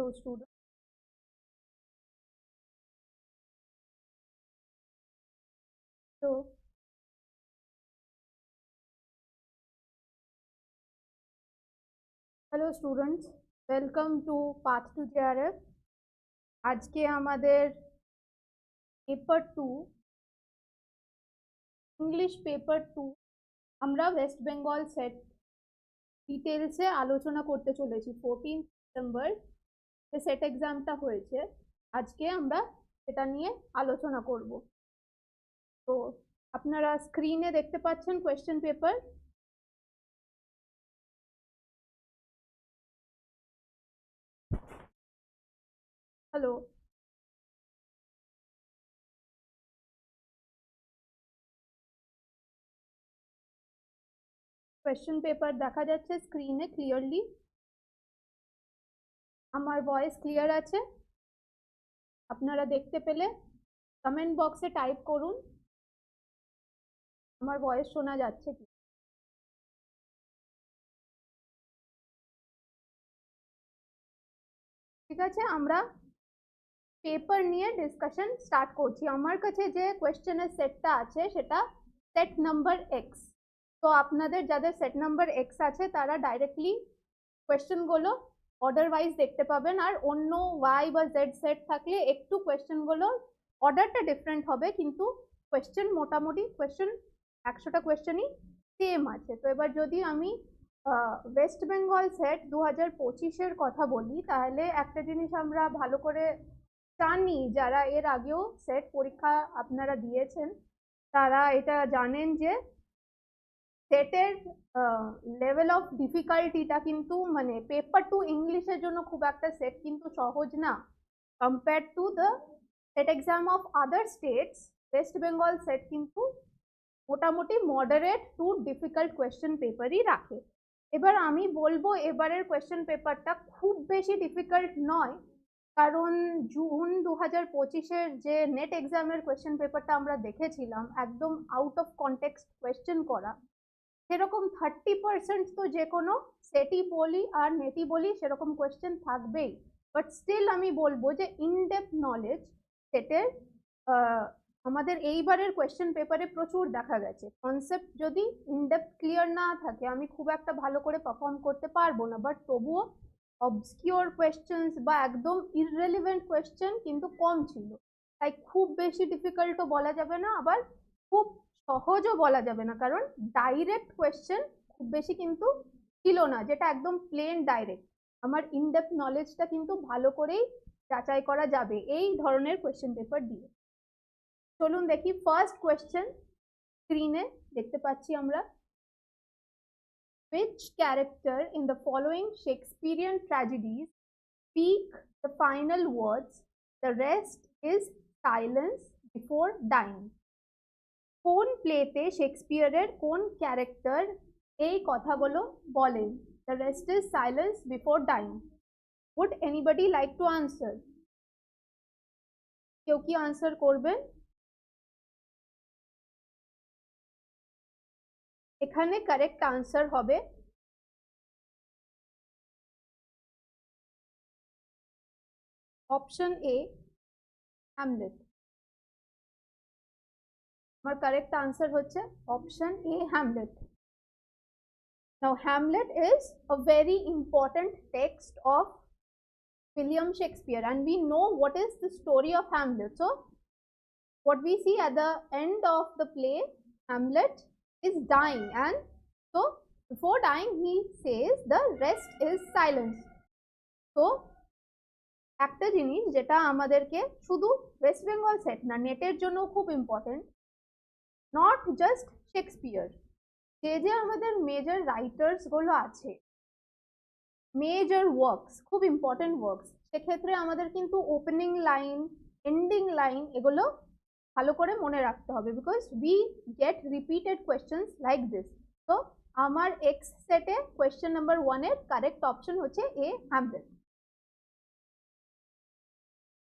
Hello students. So hello students, welcome to Path to JRF. আজকে আমাদের paper 2 English paper 2 আমরা West Bengal set ডিটেলসে আলোচনা করতে চলেছি। 14 সেপ্টেম্বর যে সেট এক্সামটা হয়েছে, আজকে আমরা সেটা নিয়ে আলোচনা করব। তো আপনারা স্ক্রিনে দেখতে পাচ্ছেন question paper. Hello, question paper দেখা যাচ্ছে স্ক্রিনে ক্লিয়ারলি? আমার ভয়েস ক্লিয়ার আছে? আপনারা দেখতে পেলে কমেন্ট বক্সে টাইপ করুন আমার ভয়েস শোনা যাচ্ছে কি। ঠিক আছে, আমরা পেপার নিয়ে ডিসকাশন স্টার্ট করছি। আমার কাছে যে কোয়েশ্চেনের সেটটা আছে সেটা সেট নাম্বার এক্স। তো আপনাদের যাদের সেট নাম্বার এক্স আছে তারা ডাইরেক্টলি কোয়েশ্চেনগুলো অর্ডার ওয়াইজ দেখতে পাবেন, আর অন্য ওয়াই বা জেড সেট থাকলে একটু কোয়েশ্চেনগুলো অর্ডারটা ডিফারেন্ট হবে, কিন্তু কোয়েশ্চেন মোটামুটি কোয়েশ্চেন 100টা কোয়েশ্চেনই সেম আছে। তো এবার যদি আমি ওয়েস্ট বেঙ্গল সেট 2025-এর কথা বলি, তাহলে একটা জিনিস আমরা ভালো করে জানি, যারা এর আগেও সেট পরীক্ষা আপনারা দিয়েছেন তারা এটা জানেন যে সেটের লেভেল অফ ডিফিকাল্টিটা কিন্তু মানে পেপার 2 ইংলিশের জন্য খুব একটা সেট কিন্তু সহজ না। Compare to the set exam of other states, West Bengal set কিন্তু মোটামুটি মডারেট টু ডিফিকাল্ট কোয়েশ্চেন পেপারই রাখে। এবার আমি বলবো এবারের কোয়েশ্চেন পেপারটা খুব বেশি ডিফিকাল্ট নয়, কারণ জুন 2025-এর যে নেট এক্সামের কোয়েশ্চেন পেপারটা আমরা দেখেছিলাম একদম আউট অফ কনটেক্সট কোয়েশ্চেন করা, সেরকম 30% তো যে কোনো সেটই বলি আর নেটই বলি সেরকম কোয়েশ্চেন থাকবেই। বাট স্টিল আমি বলবো যে ইনডেপথ নলেজ সেটের আমাদের এইবারের কোয়েশ্চেন পেপারে প্রচুর দেখা গেছে। কনসেপ্ট যদি ইনডেপথ ক্লিয়ার না থাকে আমি খুব একটা ভালো করে পারফর্ম করতে পারবো না, বাট তবুও অবসকিওর কোয়েশ্চেন্স বা একদম ইররেলিভেন্ট কোয়েশ্চেন কিন্তু কম ছিল। তাই খুব বেশি ডিফিকাল্টও বলা যাবে না, আবার খুব সহজও বলা যাবে না, কারণ ডাইরেক্ট কোয়েশ্চেন খুব বেশি কিন্তু ছিল না, যেটা একদম প্লেন ডাইরেক্ট। আমার ইনডেপথ নলেজটা কিন্তু ভালো করেই যাচাই করা যাবে এই ধরনের কোয়েশ্চেন পেপার দিয়ে। চলুন দেখি ফার্স্ট কোয়েশ্চেন, স্ক্রিনে দেখতে পাচ্ছি আমরা। Which character in the following Shakespearean tragedies speak the final words, the rest is silence before dying? কোন প্লেতে শেক্সপিয়ারের কোন ক্যারেক্টার এই কথাগুলো বলেন, the rest is silence before dying? Would anybody like to answer? কেউ কি আনসার করবেন? এখানে কারেক্ট আনসার হবে অপশন এ, হ্যামলেট। আমার কারেক্ট আনসার হচ্ছে option A, Hamlet. Now Hamlet is a very important text of William Shakespeare, and we know what is the story of Hamlet. So what we see at the end of the play, Hamlet is dying, and so before dying he says the rest is silence. So একটা জিনিস যেটা আমাদেরকে শুধু West Bengal set না, নেটের জন্য খুব important, not just Shakespeare, যে যে আমাদের মেজর রাইটার্স গুলো আছে, মেজর ওয়ার্কস, খুব ইম্পর্টেন্ট ওয়ার্কস, সেক্ষেত্রে আমাদের কিন্তু ওপেনিং লাইন, এন্ডিং লাইন এগুলো ভালো করে মনে রাখতে হবে, because we get repeated questions like this. তো আমার এক্স সেটে কোয়েশ্চেন নাম্বার 1 এর কারেক্ট অপশন হচ্ছে এ, Hamlet.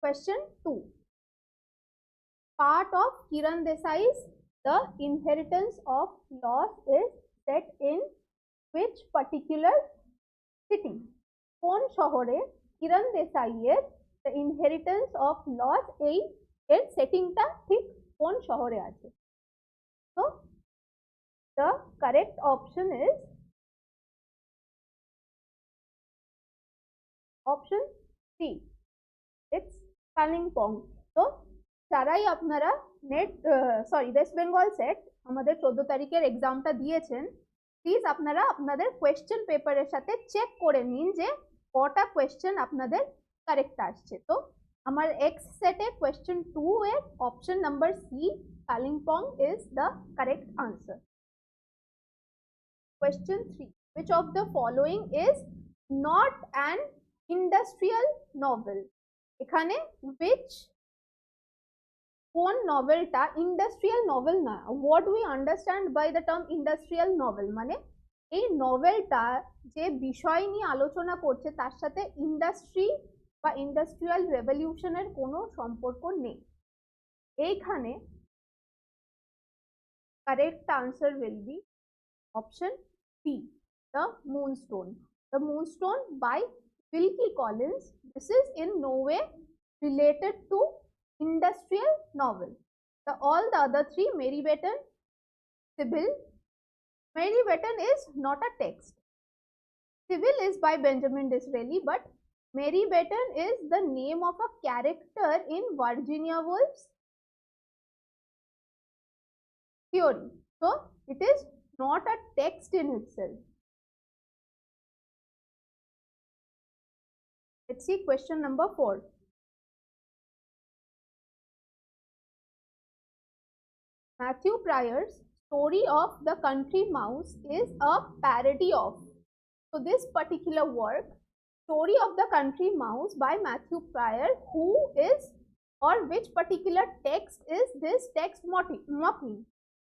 Question 2. Part of Kiran Desai's The Inheritance of Loss is set in which particular city? কোন শহরে কিরণ দেসাইয়ের দ্য ইনহেরিটেন্স অফ লস এই এর সেটিংটা ঠিক কোন শহরে আছে? তো the correct option is option C, it's Kalimpong. তো যারাই আপনারা ওয়েস্ট বেঙ্গল সেট আমাদের 14 তারিখের এক্সামটা দিয়েছেন, প্লিজ আপনারা আপনাদের কোয়েশ্চেন পেপারের সাথে চেক করে নিন যে কটা কোয়েশ্চেন আপনাদের কারেক্ট আসছে। তো আমার এক্স সেটে কোয়েশ্চেন 2 এর option number C Kalimpong is the correct answer. Question 3. Which of the following is not an industrial novel? এখানে which কোন নভেলটা ইন্ডাস্ট্রিয়াল নভেল না। What do we understand by the term industrial novel? মানে এই নভেলটা যে বিষয় নিয়ে আলোচনা করছে তার সাথে ইন্ডাস্ট্রি বা ইন্ডাস্ট্রিয়াল রেভলিউশনের কোনো সম্পর্ক নেই। এইখানে correct answer will be option B, The Moonstone. The Moonstone by Wilkie Collins. This is in no way related to industrial novel. All the other three, Mary Batten, Sybil. Mary Batten is not a text. Sybil is by Benjamin Disraeli, but Mary Batten is the name of a character in Virginia Woolf's theory. So it is not a text in itself. Let's see question number 4. Matthew Prior's Story of the Country Mouse is a parody of. So this particular work, Story of the Country Mouse by Matthew Prior, who is or which particular text is this text mocking?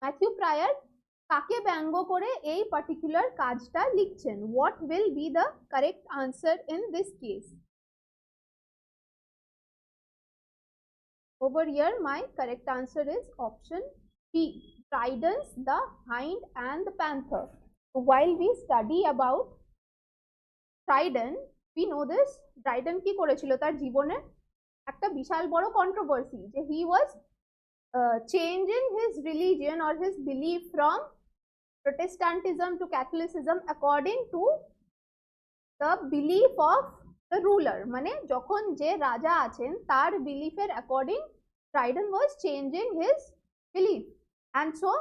Matthew Prior কাকে ব্যঙ্গ করে এই particular কাজটা লিখছেন? What will be the correct answer in this case? Over here my correct answer is option B, Dryden's The Hind and the Panther. So while we study about Dryden, we know this, Dryden কি করেছিল তার জীবনে একটা বিশাল বড় controversy, যে he was changing his religion or his belief from Protestantism to Catholicism according to the belief of the ruler. মানে যখন যে রাজা আছেন তার বিলিফের according Dryden was changing his belief, and so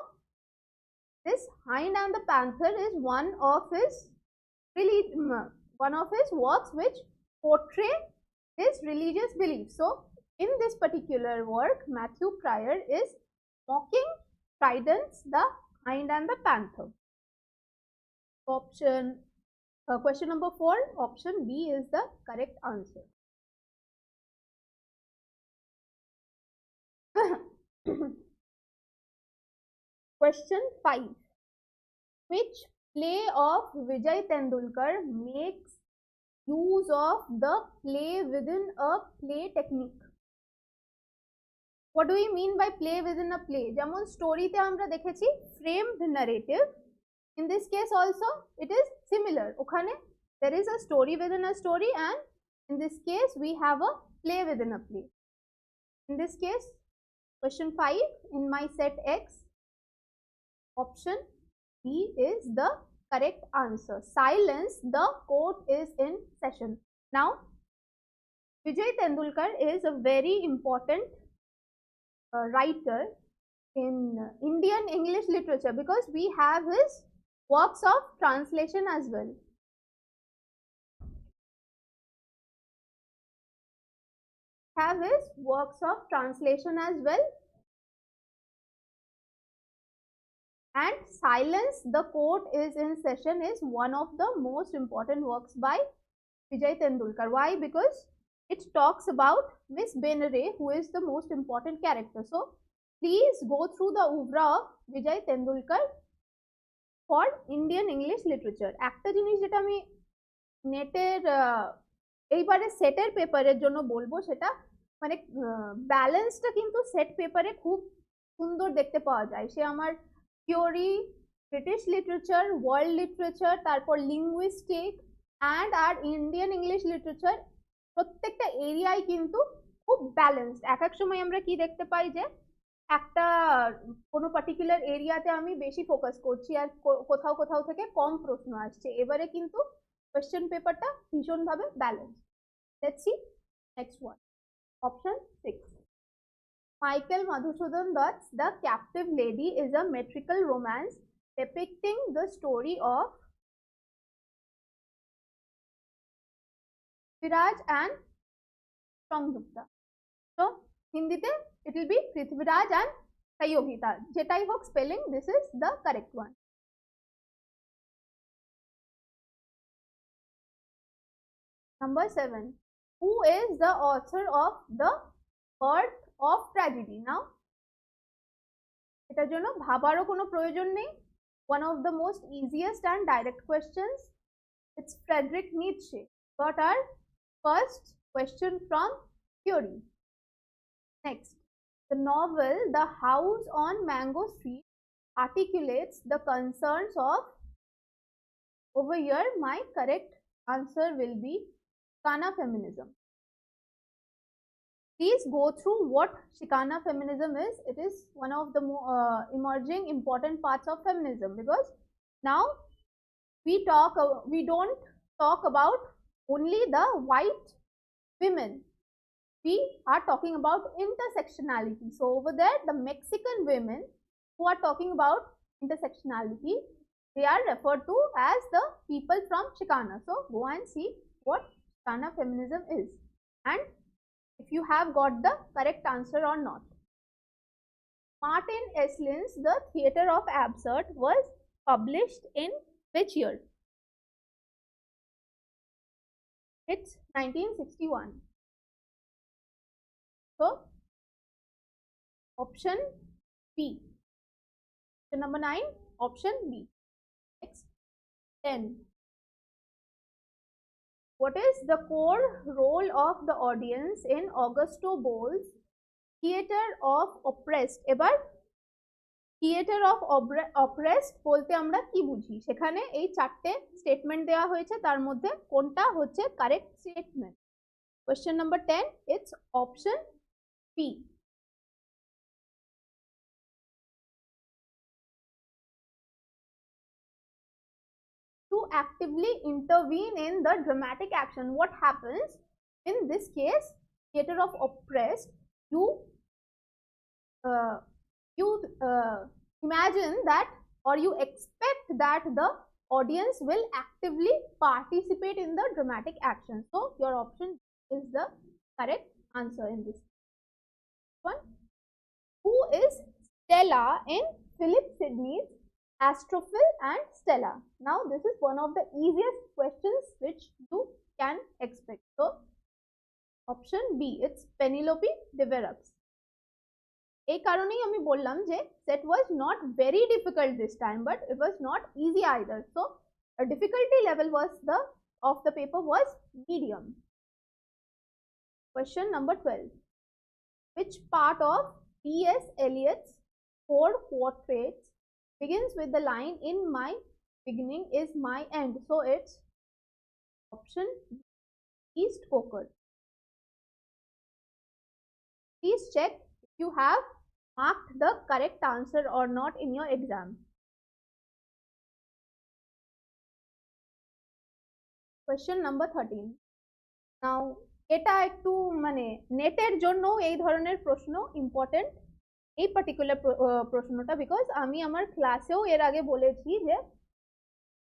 this Hind and the Panther is one of his works which portray his religious belief. So in this particular work, Matthew Prior is mocking Dryden's The Hind and the Panther. Question number 4, option B is the correct answer. Question 5. Which play of Vijay Tendulkar makes use of the play within a play technique? What do we mean by play within a play? যেমন স্টোরিতে আমরা দেখেছি framed narrative. In this case also it is similar. ওখানে there is a story within a story, and in this case we have a play within a play. In this case, question 5 in my set X, option B is the correct answer. Silence, the court is in session. Now Vijay Tendulkar is a very important writer in Indian English literature because we have his works of translation as well. Have his works of translation as well. And Silence, the court is in session is one of the most important works by Vijay Tendulkar. Why? Because it talks about Miss Benere, who is the most important character. So please go through the oeuvre of Vijay Tendulkar for Indian English literature. একটা জিনিস যেটা আমি নেটের এইবারে সেটের পেপারের জন্য বলবো, সেটা মানে ব্যালেন্সটা কিন্তু সেট পেপারে খুব সুন্দর দেখতে পাওয়া যায়। সে আমার theory, British literature, world literature, তারপর লিঙ্গুইস্টিক অ্যান্ড আর ইন্ডিয়ান ইংলিশ লিটারেচার, প্রত্যেকটা এরিয়াই কিন্তু খুব ব্যালেন্সড। এক এক সময় আমরা কি দেখতে পাই যে একটা কোনো পার্টিকুলার এরিয়াতে আমি বেশি ফোকাস করছি আর কোথাও কোথাও থেকে কম প্রশ্ন আসছে। এবারে কিন্তু কোয়েশ্চেন পেপারটা ভীষণভাবে balance. Let's see next one, option 6. Michael Madhusudan Dutt's The Captive Lady is a metrical romance depicting the story of Viraj and Sangyupta. So, Hindite it will be Prithviraj and Sayogita. Jetai hok spelling, this is the correct one. Number 7. Who is the author of The Birth of Tragedy? Now, এটার জন্য ভাবারও কোনো প্রয়োজন নেই। One of the most easiest and direct questions. It's Friedrich Nietzsche. Got our first question from theory. Next, the novel The House on Mango Street articulates the concerns of, over here my correct answer will be Shikana feminism. Please go through what Shikana feminism is. It is one of the emerging important parts of feminism, because now we don't talk about only the white women. We are talking about intersectionality. So over there, the Mexican women who are talking about intersectionality, they are referred to as the people from Chicana. So go and see what Chicana feminism is, and if you have got the correct answer or not. Martin Eslin's The Theatre of Absurd was published in which year? It's 1961. So, option B. So, number 9, option B. Next, 10. What is the core role of the audience in Augusto Boal's Theatre of Oppressed? এবার Theatre of Oppressed বলতে আমরা কি বুঝি? সেখানে এই চারটে statement দেওয়া হয়েছে, তার মধ্যে কোনটা হচ্ছে correct statement? Question number 10, it's option B. To actively intervene in the dramatic action. What happens in this case? Theatre of Oppressed, you imagine that, or you expect that the audience will actively participate in the dramatic action. So your option is the correct answer in this one. Who is Stella in Philip Sidney's Astrophil and Stella? Now this is one of the easiest questions which you can expect. So option B, it's Penelope de Verux. এই কারণেই আমি বললাম যে set was not very difficult this time, but it was not easy either. So a difficulty level was of the paper was medium. Question number 12. Which part of T.S. Eliot's 4 portraits begins with the line "in my beginning is my end"? So it's option East Coker. Please check if you have marked the correct answer or not in your exam. Question number 13. Now এটা একটু মানে নেটের জন্য এই ধরনের প্রশ্ন important, এই particular প্রশ্নটা, বিকজ আমি আমার ক্লাসেও এর আগে বলেছি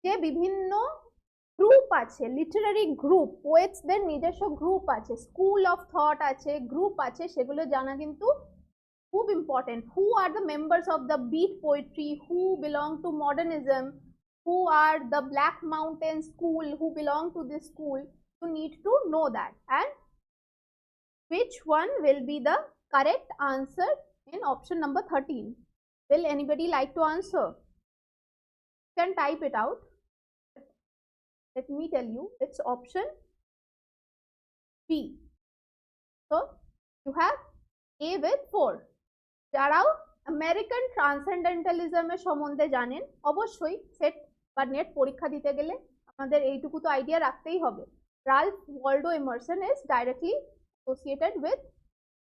যে বিভিন্ন গ্রুপ আছে, লিটারারি গ্রুপ, পোয়েটসদের নিজস্ব গ্রুপ আছে, স্কুল অফ থট আছে, গ্রুপ আছে, সেগুলো জানা কিন্তু খুব important. Who are the members of the beat poetry, who belong to modernism, who are the Black Mountain school, who belong to this school. You need to know that. And which one will be the correct answer in option number 13? Will anybody like to answer? You can type it out. Let me tell you, it's option B. So you have A with 4. যারাও American ট্রান্সেন্ডেন্টালিজমের সম্বন্ধে জানেন, অবশ্যই set বা net পরীক্ষা দিতে গেলে আমাদের এইটুকু তো আইডিয়া রাখতেই হবে. Ralph Waldo Emerson is directly associated with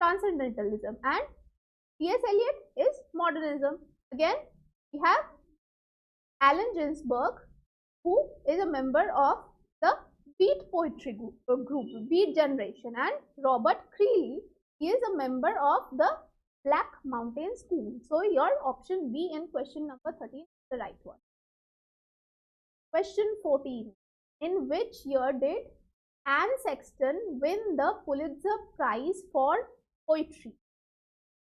transcendentalism, and T.S. Eliot is modernism. Again, we have Allen Ginsberg, who is a member of the Beat poetry group, Beat generation, and Robert Creeley, he is a member of the Black Mountain School. So your option B in question number 13 is the right one. Question 14. In which year did Anne Sexton win the Pulitzer Prize for Poetry?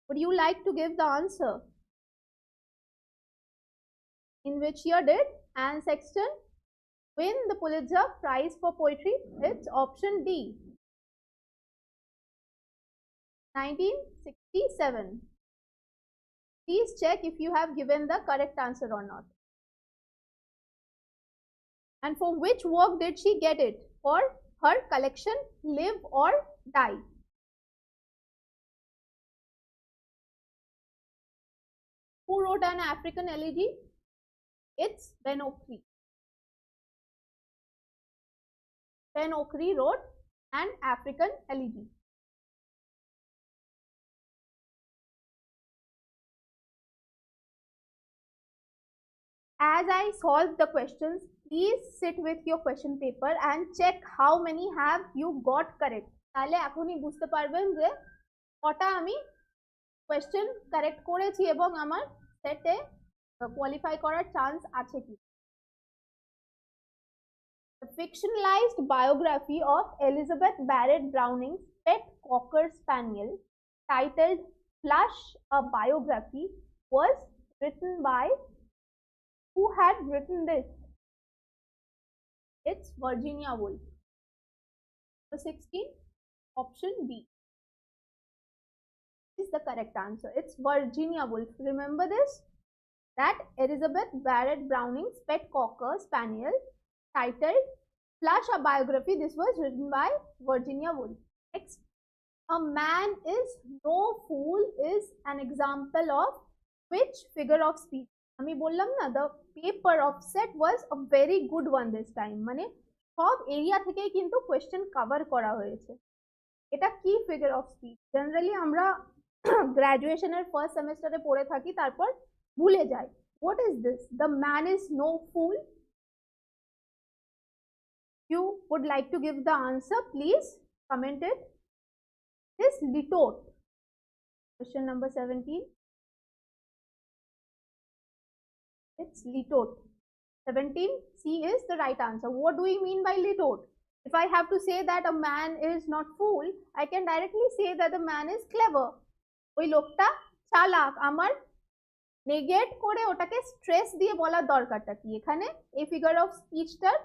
Would you like to give the answer? In which year did Anne Sexton win the Pulitzer Prize for Poetry? It's option D. 1967. Please check if you have given the correct answer or not. And for which work did she get it? For her collection Live or Die. Who wrote an African elegy? It's Ben Okri. Ben Okri wrote an African elegy. As I solve the questions, please sit with your question paper and check how many have you got correct. তাহলে এখনই বুঝতে পারবেন যে কটা আমি question correct করেছি এবং আমার সেটে কোয়ালিফাই করার চান্স আছে কি। The fictionalized biography of Elizabeth Barrett Browning's pet Cocker Spaniel, titled Flush, a Biography, was written by, who had written this? It's Virginia Woolf. The 16, option B is the correct answer. It's Virginia Woolf. Remember this? That Elizabeth Barrett Browning's pet Cocker Spaniel, titled Flush, a Biography, this was written by Virginia Woolf. Next, a man is no fool is an example of which figure of speech? আমি বললাম না, the paper of set was a very good one this time. মানে সব area থেকেই কিন্তু question cover করা হয়েছে। এটা কি ফিগার অফ স্পিচ? জেনারেলি আমরা গ্র্যাজুয়েশনের ফার্স্ট সেমেস্টারে পড়ে থাকি, তারপর ভুলে যাই। What is this? The man is no fool. You would like to give the answer, please comment it. This litote. Question number 17. It's litote. 17 C is the right answer. What do we mean by litote? If I have to say that a man is not fool, I can directly say that the man is clever. ওই লোকটা চালাক। আমার নেগেট করে ওটাকে stress দিয়ে বলার দরকারটা কি? এখানে এই ফিগার অফ স্পিচটার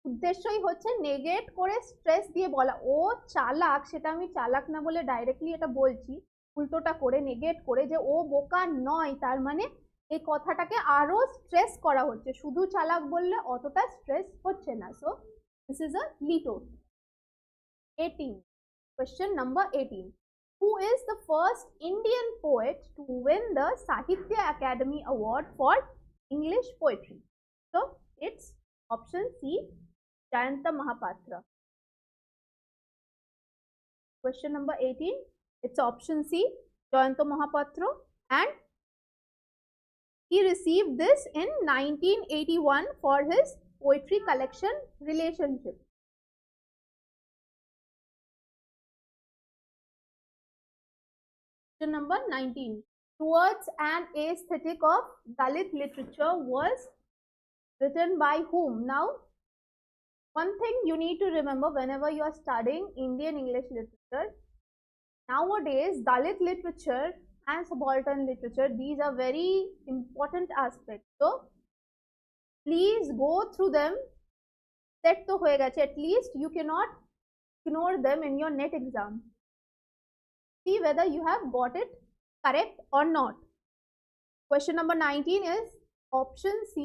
উদ্দেশ্যই হচ্ছে নেগেট করে স্ট্রেস দিয়ে বলা। ও চালাক, সেটা আমি চালাক না বলে ডাইরেক্টলি এটা বলছি, উল্টোটা করে নেগেট করে যে ও বোকা নয়, তার মানে এই কথাটাকে আরো স্ট্রেস করা হচ্ছে। শুধু চালাক বললে অতটা স্ট্রেস হচ্ছে না। So this is a litote. 18, question number 18. Who is the first Indian poet to win the Sahitya Academy Award for English Poetry? So it's option C, Jayanta Mahapatra. Question number 18, it's option C, Jayanta Mahapatra, and he received this in 1981 for his poetry collection Relationship. Question number 19. Towards an Aesthetic of Dalit Literature was written by whom? Now, one thing you need to remember whenever you are studying Indian English literature, nowadays Dalit literature and subaltern literature, these are very important aspects. So please go through them. Set to hoye gache, at least you cannot ignore them in your net exam. See whether you have got it correct or not. Question number 19 is option C.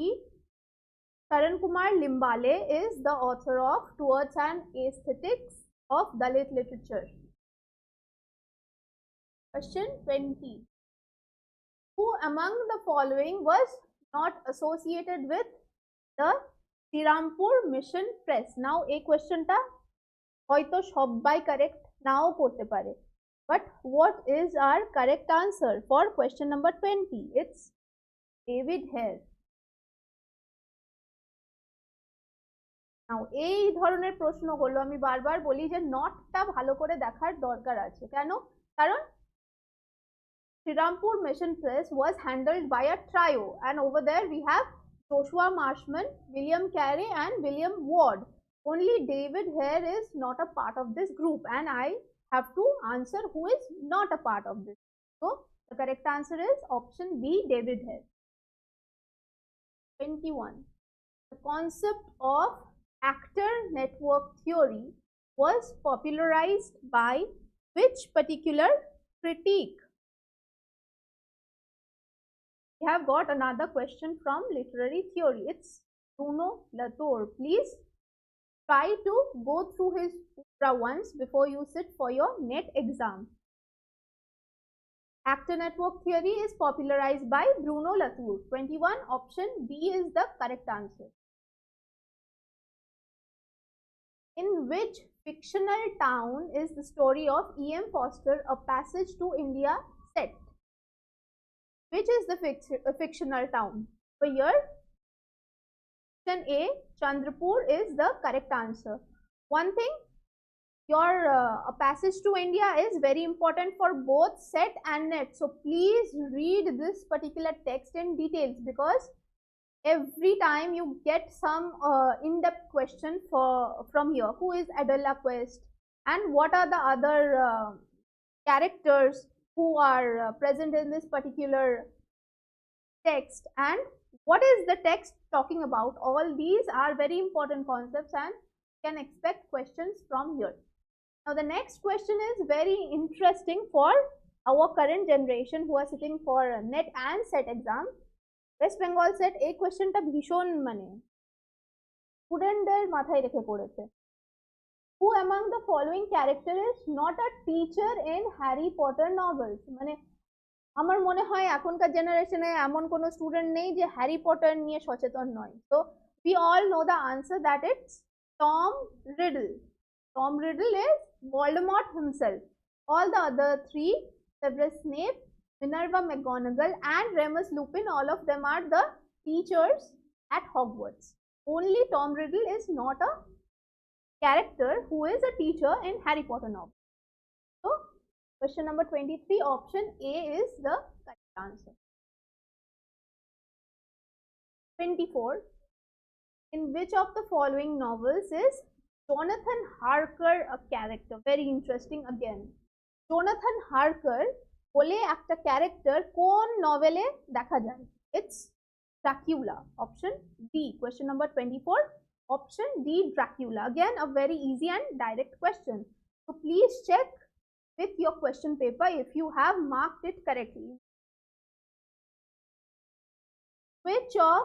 Karan Kumar Limbale is the author of Towards an Aesthetics of Dalit Literature. Question 20. Who among the following was not associated with the Srirampur Mission Press? Now, a question ta হয়তো সবাই correct নাও করতে পারে, but what is our correct answer for question number 20? It's David Hare. নাও এই ধরনের প্রশ্নগুলো আমি বারবার বলি যে নটটা ভালো করে দেখার দরকার আছে। কেন? কারণ Srirampur Mission Press was handled by a trio, and over there we have Joshua Marshman, William Carey and William Ward. Only David Hare is not a part of this group, and I have to answer who is not a part of this. So the correct answer is option B, David Hare. 21. The concept of actor network theory was popularized by which particular critique? We have got another question from literary theory. It's Bruno Latour. Please try to go through his opera once before you sit for your NET exam. Actor network theory is popularized by Bruno Latour. 21. Option B is the correct answer. In which fictional town is the story of E.M. Foster, A Passage to India, set? Which is the fictional town? So here, option A, Chandrapur, is the correct answer. One thing, your A Passage to India is very important for both set and net. So please read this particular text in details, because every time you get some in-depth question from here. Who is Adela Quest, and what are the other characters who are present in this particular text, and what is the text talking about? All these are very important concepts and can expect questions from here. Now the next question is very interesting for our current generation who are sitting for net and set exam. West Bengal set এই কোয়েশ্চেনটা ভীষণ মানে স্টুডেন্টদের মাথায় রেখে পড়েছে। Who among the following character is not a teacher in Harry Potter novels? মানে আমার মনে হয় এখনকার জেনারেশনে এমন কোনো স্টুডেন্ট নেই যে হ্যারি পটার নিয়ে সচেতন নয়। So we all know the answer, that it's Tom Riddle. Tom Riddle is Voldemort himself. All the other three, Severus Snape, Minerva McGonagall and Remus Lupin, all of them are the teachers at Hogwarts. Only Tom Riddle is not a character who is a teacher in Harry Potter novel. So question number 23, option A is the correct answer. 24. In which of the following novels is Jonathan Harker a character? Very interesting again. Jonathan Harker বলে একটা character কোন নভেলে দেখা যায়? It's Dracula. Option D. Question number 24. Option D, Dracula. Again, a very easy and direct question. So please check with your question paper if you have marked it correctly. Which of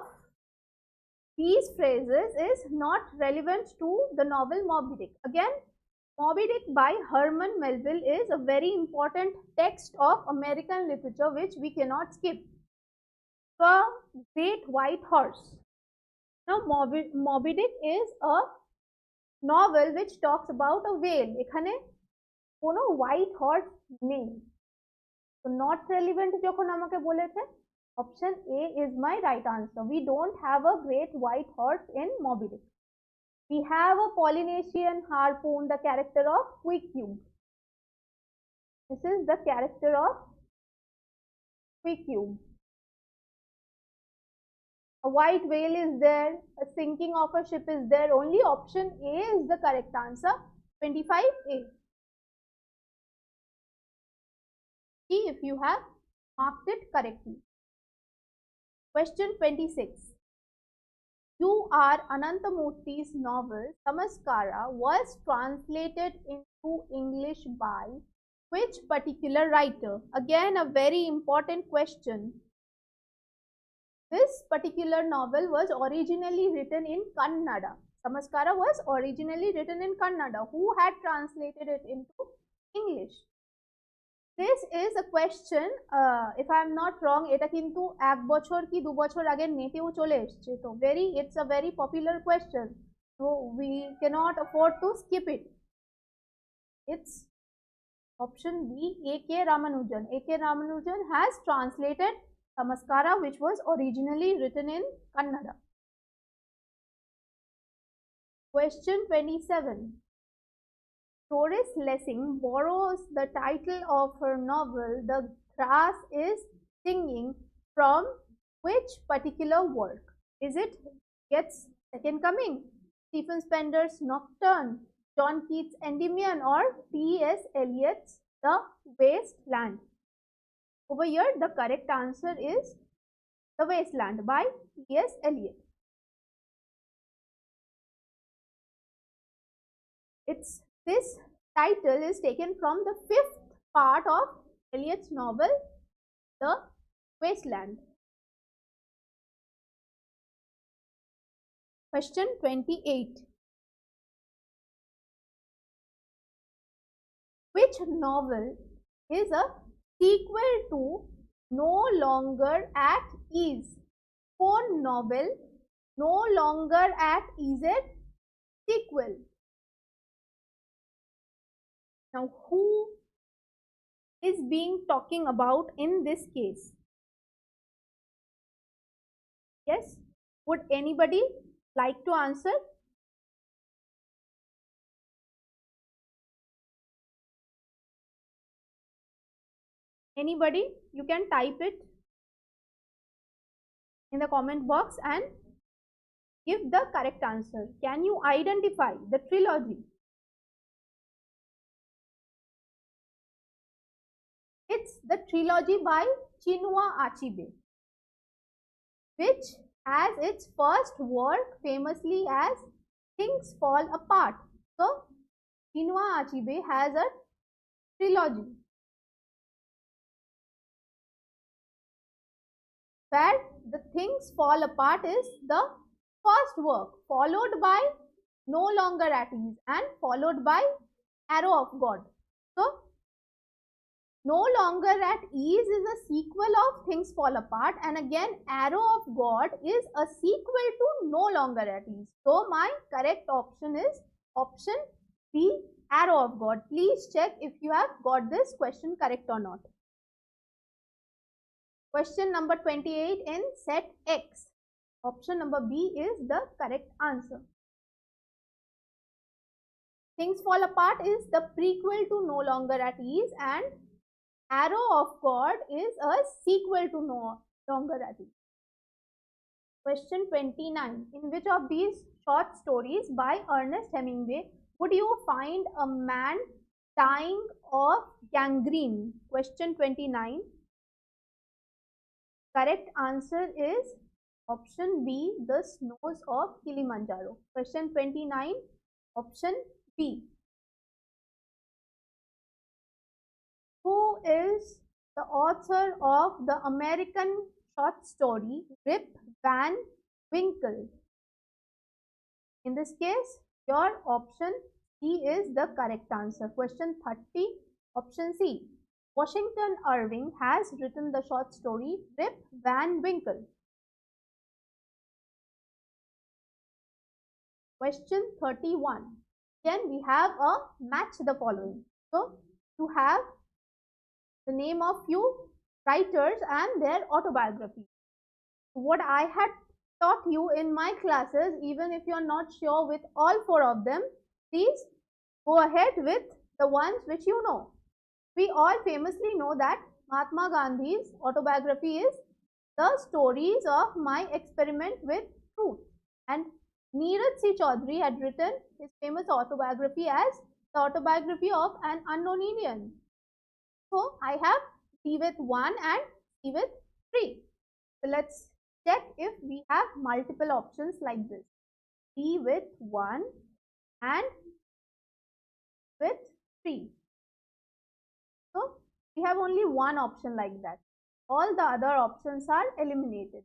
these phrases is not relevant to the novel Moby Dick? Again, Moby Dick by Herman Melville is a very important text of American literature which we cannot skip. The Great White Horse. Now, Moby Dick is a novel which talks about a whale. এখানে কোনো white horse নেই। So not relevant যখন আমাকে বলেছে, option A is my right answer. We don't have a great white horse in Moby Dick. We have a Polynesian harpoon, the character of Queequeg. This is the character of Queequeg. A white whale is there, a sinking of a ship is there. Only option A is the correct answer. 25A. See if you have marked it correctly. Question 26. U.R. Ananthamurthy's novel Samaskara was translated into English by which particular writer? Again, a very important question. This particular novel was originally written in Kannada. Samaskara was originally written in Kannada. Who had translated it into English? This is a question, if I am not wrong, এটা কিন্তু এক বছর কি দু বছর আগে নেটেও চলে এসেছে। তো it's a very popular question. So we cannot afford to skip it. It's option B, A.K. Ramanujan. A.K. Ramanujan has translated Namaskara, which was originally written in Kannada. Question 27. Doris Lessing borrows the title of her novel The Grass is Singing from which particular work? Is it Yeats' Second Coming, Stephen Spencer's Nocturne, John Keats' Endymion, or T.S. Eliot's The Waste Land? Over here, the correct answer is The Waste Land by T.S. Eliot. This title is taken from the 5th part of Eliot's novel, The Waste Land. Question 28. Which novel is a sequel to No Longer at Ease? Phone novel No Longer at Ease sequel. Now, who is being talking about in this case? Yes, would anybody like to answer? Anybody? You can type it in the comment box and give the correct answer. Can you identify the trilogy? It's the trilogy by Chinua Achebe, which has its first work famously as Things Fall Apart. So, Chinua Achebe has a trilogy where the Things Fall Apart is the first work, followed by No Longer at Ease and followed by Arrow of God. So, No Longer at Ease is a sequel of Things Fall Apart, and again Arrow of God is a sequel to No Longer at Ease. So, my correct option is option B, Arrow of God. Please check if you have got this question correct or not. Question number 28 in set X. Option number B is the correct answer. Things Fall Apart is the prequel to No Longer at Ease, and Arrow of God is a sequel to No Longer at Ease. Question 29. In which of these short stories by Ernest Hemingway would you find a man dying of gangrene? Question 29. Correct answer is option B, The Snows of Kilimanjaro. Question 29, option B. Who is the author of the American short story Rip Van Winkle? In this case, your option C is the correct answer. Question 30, option C. Washington Irving has written the short story Rip Van Winkle. Question 31. Again, we have a match the following. So, you have the name of few writers and their autobiography. What I had taught you in my classes, even if you are not sure with all 4 of them, please go ahead with the ones which you know. We all famously know that Mahatma Gandhi's autobiography is The Stories of My Experiment with Truth, and Neeraj C. Chaudhary had written his famous autobiography as The Autobiography of an Unknown Indian. So, I have C with 1 and C with 3. So, let's check if we have multiple options like this. C with 1 and with 3. So, we have only one option like that. All the other options are eliminated.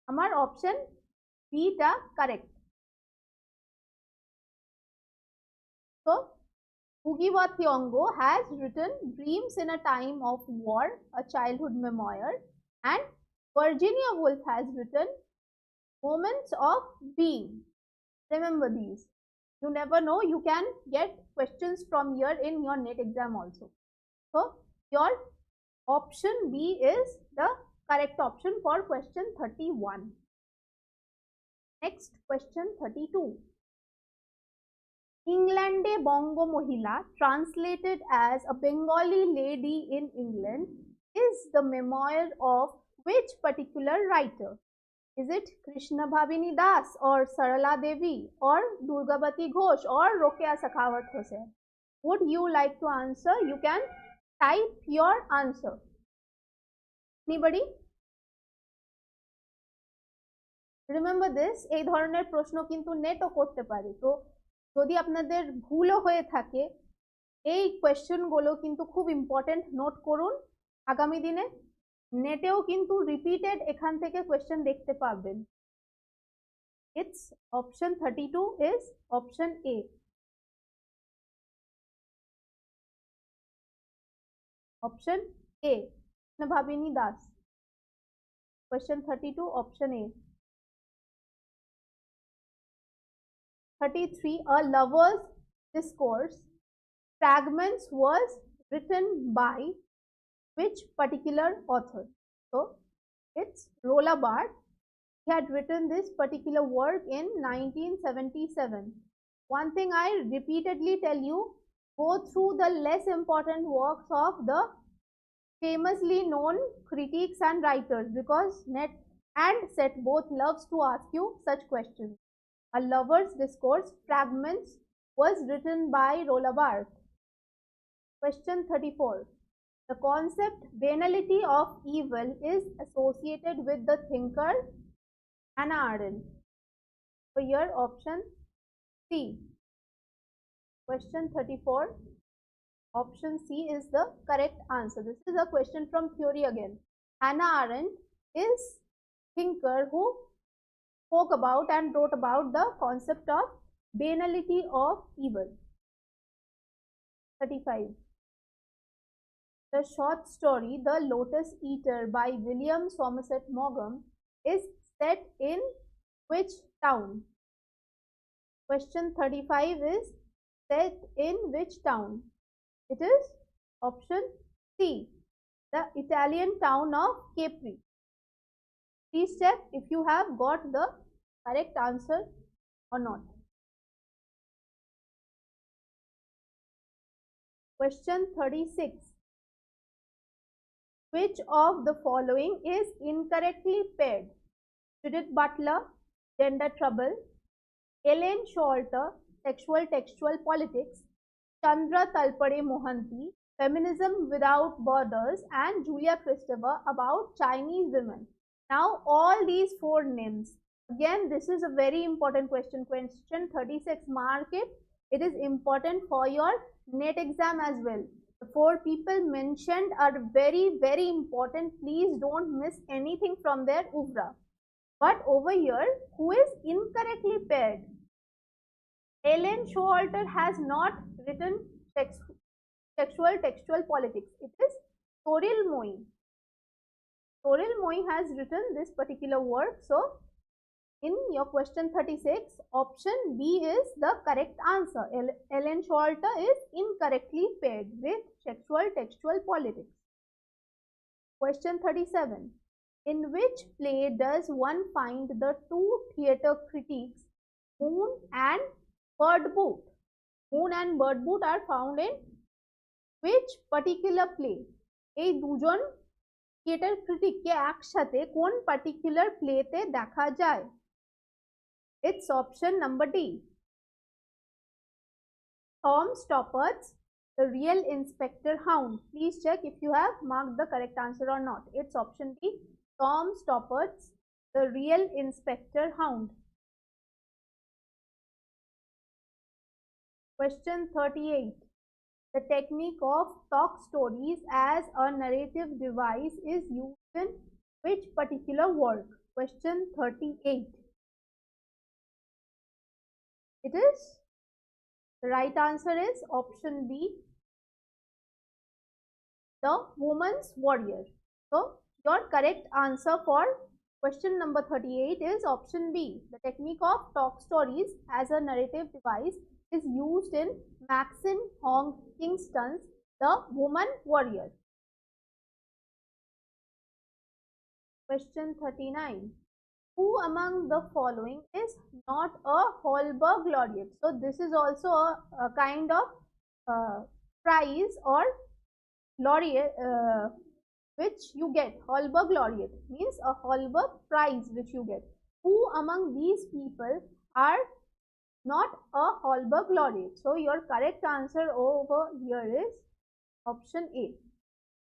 Our option B is correct. So, Hugiwa Thiongo has written Dreams in a Time of War, a childhood memoir, and Virginia Woolf has written Moments of Being. Remember these. You never know, you can get questions from here in your NET exam also. So your option B is the correct option for question 31. Next, question 32. Englande Bongo Mohila, translated as a Bengali lady in England, is the memoir of which particular writer? Is it Krishna Bhavini Das or Sarala Devi or Durgavati Ghosh or Rokeya Sakhawat Hussain? Would you like to answer? You can type your answer. Anybody? Remember this, এই ধরনের প্রশ্ন কিন্তু নেটও করতে পারে। তো যদি আপনাদের ভুলও হয়ে থাকে, এই কোয়েশ্চেনগুলো কিন্তু খুব ইম্পর্টেন্ট, নোট করুন। আগামী দিনে নেটেও কিন্তু রিপিটেড এখান থেকে কোয়েশ্চেন দেখতে পাবেন। It's option 32 is option A. Option A, Bhavini Das. Question 32, option A. 33, a lover's discourse fragments was written by which particular author? So it's Rolla Barthes. He had written this particular work in 1977. One thing I repeatedly tell you, go through the less important works of the famously known critics and writers, because NET and SET both loves to ask you such questions. A lover's discourse fragments was written by Rolla Barthes. Question 34. The concept banality of evil is associated with the thinker Hannah Arendt. So here option C. Question 34. Option C is the correct answer. This is a question from theory again. Hannah Arendt is thinker who spoke about and wrote about the concept of banality of evil. 35. The short story The Lotus Eater by William Somerset Maugham is set in which town? Question 35 is set in which town? It is option C, the Italian town of Capri. Please check if you have got the correct answer or not. Question 36. Which of the following is incorrectly paired? Judith Butler, gender trouble; Ellen Sholter, sexual textual politics; Chandra Talpade Mohanty, feminism without borders; and Julia Christopher, about Chinese women. Now all these four names, again this is a very important question, question 36, mark it. It is important for your NET exam as well. The four people mentioned are very, very important. Please don't miss anything from their oeuvre. But over here, who is incorrectly paired? Ellen Showalter has not written sexual textual politics. It is Toril Moi. Toril Moi has written this particular work. So in your question 36, option B is the correct answer. Ellen Sholter is incorrectly paired with sexual textual politics. Question 37. In which play does one find the two theatre critics Moon and Birdboot? Moon and Birdboot are found in which particular play? এই দুজন theatre ক্রিটিককে একসাথে কোন particular প্লেতে দেখা যায়? It's option number D. Tom Stoppard's The Real Inspector Hound. Please check if you have marked the correct answer or not. It's option D. Tom Stoppard's The Real Inspector Hound. Question 38. The technique of talk stories as a narrative device is used in which particular work? Question 38. It is, the right answer is option B, The Woman's Warrior. So your correct answer for Question number 38 is option B. The technique of talk stories as a narrative device is used in Maxine Hong Kingston's The Woman Warrior. Question 39. Who among the following is not a Holberg laureate? So this is also a kind of prize or laureate which you get. Holberg laureate means a Holberg prize which you get. Who among these people are not a Holberg laureate? So your correct answer over here is option A.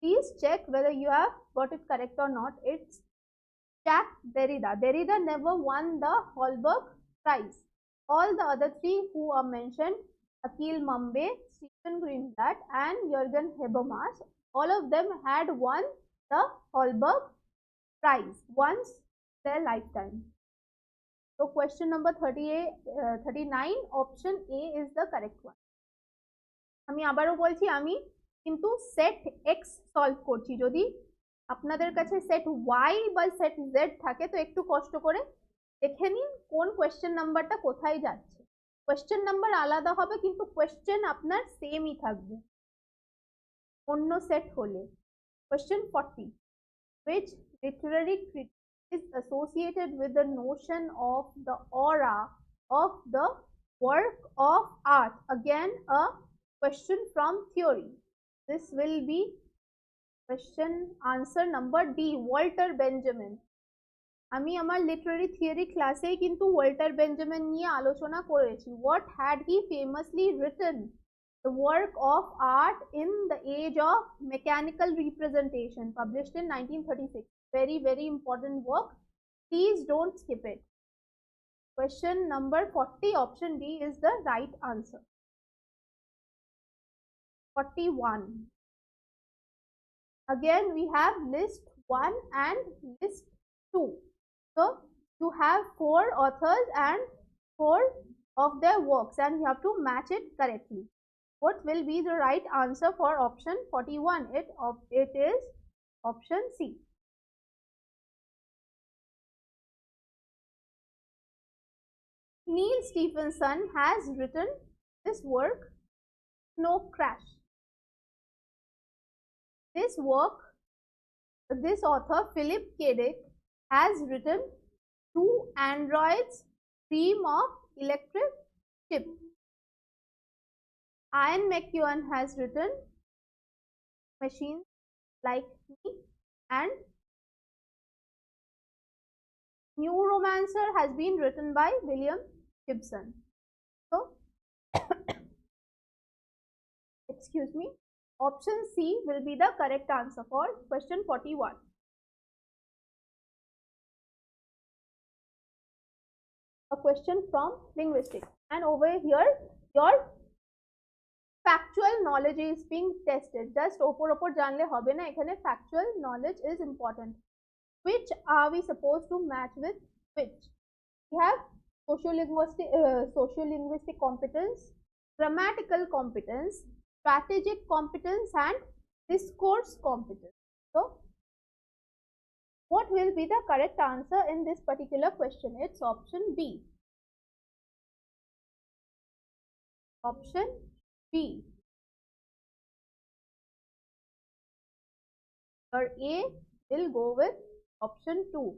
Please check whether you have got it correct or not. It's Jacques Derrida. Derrida never won the Holberg prize. All the other three who are mentioned, Akhil Mambe, Stephen Greenblatt and Jürgen Habermas, all of them had won the Holberg prize once in their lifetime. So question number 39 option A is the correct one. আমি আবারও বলছি আমি কিন্তু set x solve করছি যদি আপনাদের কাছে set y বা সেট z থাকে তো একটু কষ্ট করে দেখে নিন কোন কোশ্চেন নাম্বারটা কোথায় যাচ্ছে কোশ্চেন নাম্বার আলাদা হবে কিন্তু কোশ্চেন আপনার সেমই থাকবে অন্য সেট হলে question 40 which literary critique is associated with the notion of the aura of the work of art. Again a question from theory. This will be question answer number D. Walter Benjamin. আমি আমার Literary theory ক্লাসেই কিন্তু Walter Benjamin নিয়ে আলোচনা করেছি what had he famously written the work of art in the age of mechanical representation published in 1936 very important work please don't skip it question number 40 option D is the right answer 41 again we have list 1 and list 2 so you have 4 authors and 4 of their works and you have to match it correctly what will be the right answer for option 41 it is option C Neil Stephenson has written this work Snow Crash this work this author Philip K. Dick has written Two Androids Dream of Electric Ship Ian McEwan has written Machines Like Me and Neuromancer has been written by William Gibson. So, excuse me, option C will be the correct answer for question 41. A question from linguistics and over here your factual knowledge is being tested just opor janle hobe na ekhane factual knowledge is important which are we supposed to match with which we have sociolinguistic competence grammatical competence strategic competence and discourse competence so what will be the correct answer in this particular question it's option B option B or A will go with option 2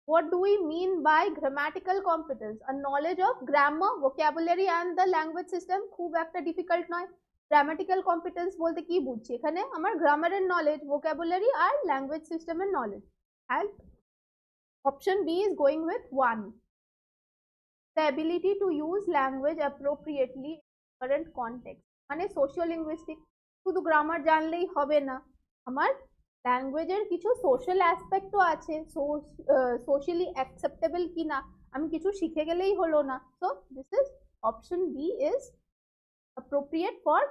what do we mean by grammatical competence a knowledge of grammar vocabulary and the language system খুব একটা difficult নয় grammatical competence বলতে কি বুঝছি এখানে আমার grammar এর knowledge vocabulary আর language system এর knowledge and option B is going with 1 the ability to use language appropriately in current context মানে sociolinguistic শুধু গ্রামার জানলেই হবে না আমার ল্যাঙ্গুয়েজের কিছু সোশ্যাল অ্যাসপেক্টও আছে সোশ্যালি অ্যাকসেপ্টেবল কিনা আমি কিছু শিখে গেলেই হলো না so this is option B is appropriate for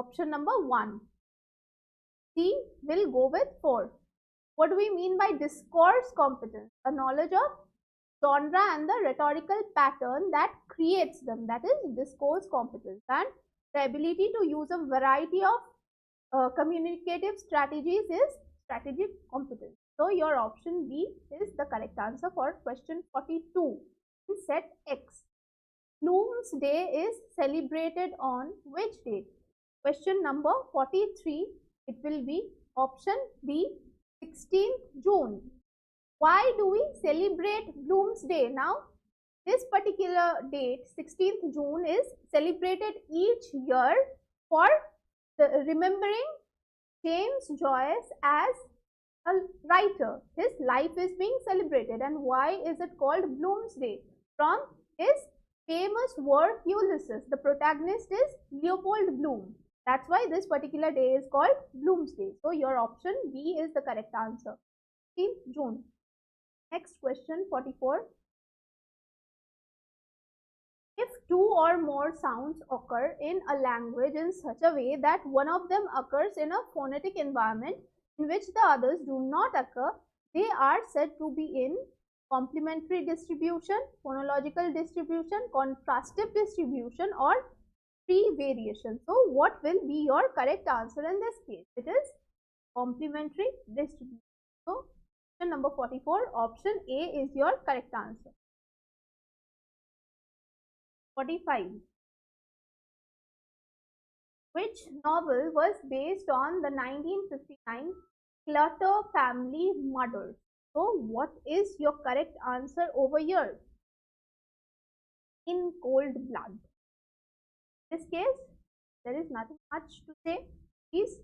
option number 1 C will go with 4 what do we mean by discourse competence a knowledge of genre and the rhetorical pattern that creates them that is discourse competence and the ability to use a variety of communicative strategies is strategic competence. So your option B is the correct answer for question 42 in set X. Bloomsday is celebrated on which date? Question number 43, it will be option B, 16th June. Why do we celebrate Bloomsday? Now, this particular date, 16th June, is celebrated each year for remembering James Joyce as a writer. His life is being celebrated. And why is it called Bloomsday? From his famous work Ulysses. The protagonist is Leopold Bloom. That's why this particular day is called Bloomsday. So your option B is the correct answer. 16th June. Next question 44. If two or more sounds occur in a language in such a way that one of them occurs in a phonetic environment in which the others do not occur, they are said to be in complementary distribution, phonological distribution, contrastive distribution, or free variation. So what will be your correct answer in this case? It is complementary distribution. So question number 44, option A is your correct answer. 45. Which novel was based on the 1959 Clutter family murder? So what is your correct answer over here? In Cold Blood. In this case, there is nothing much to say. Please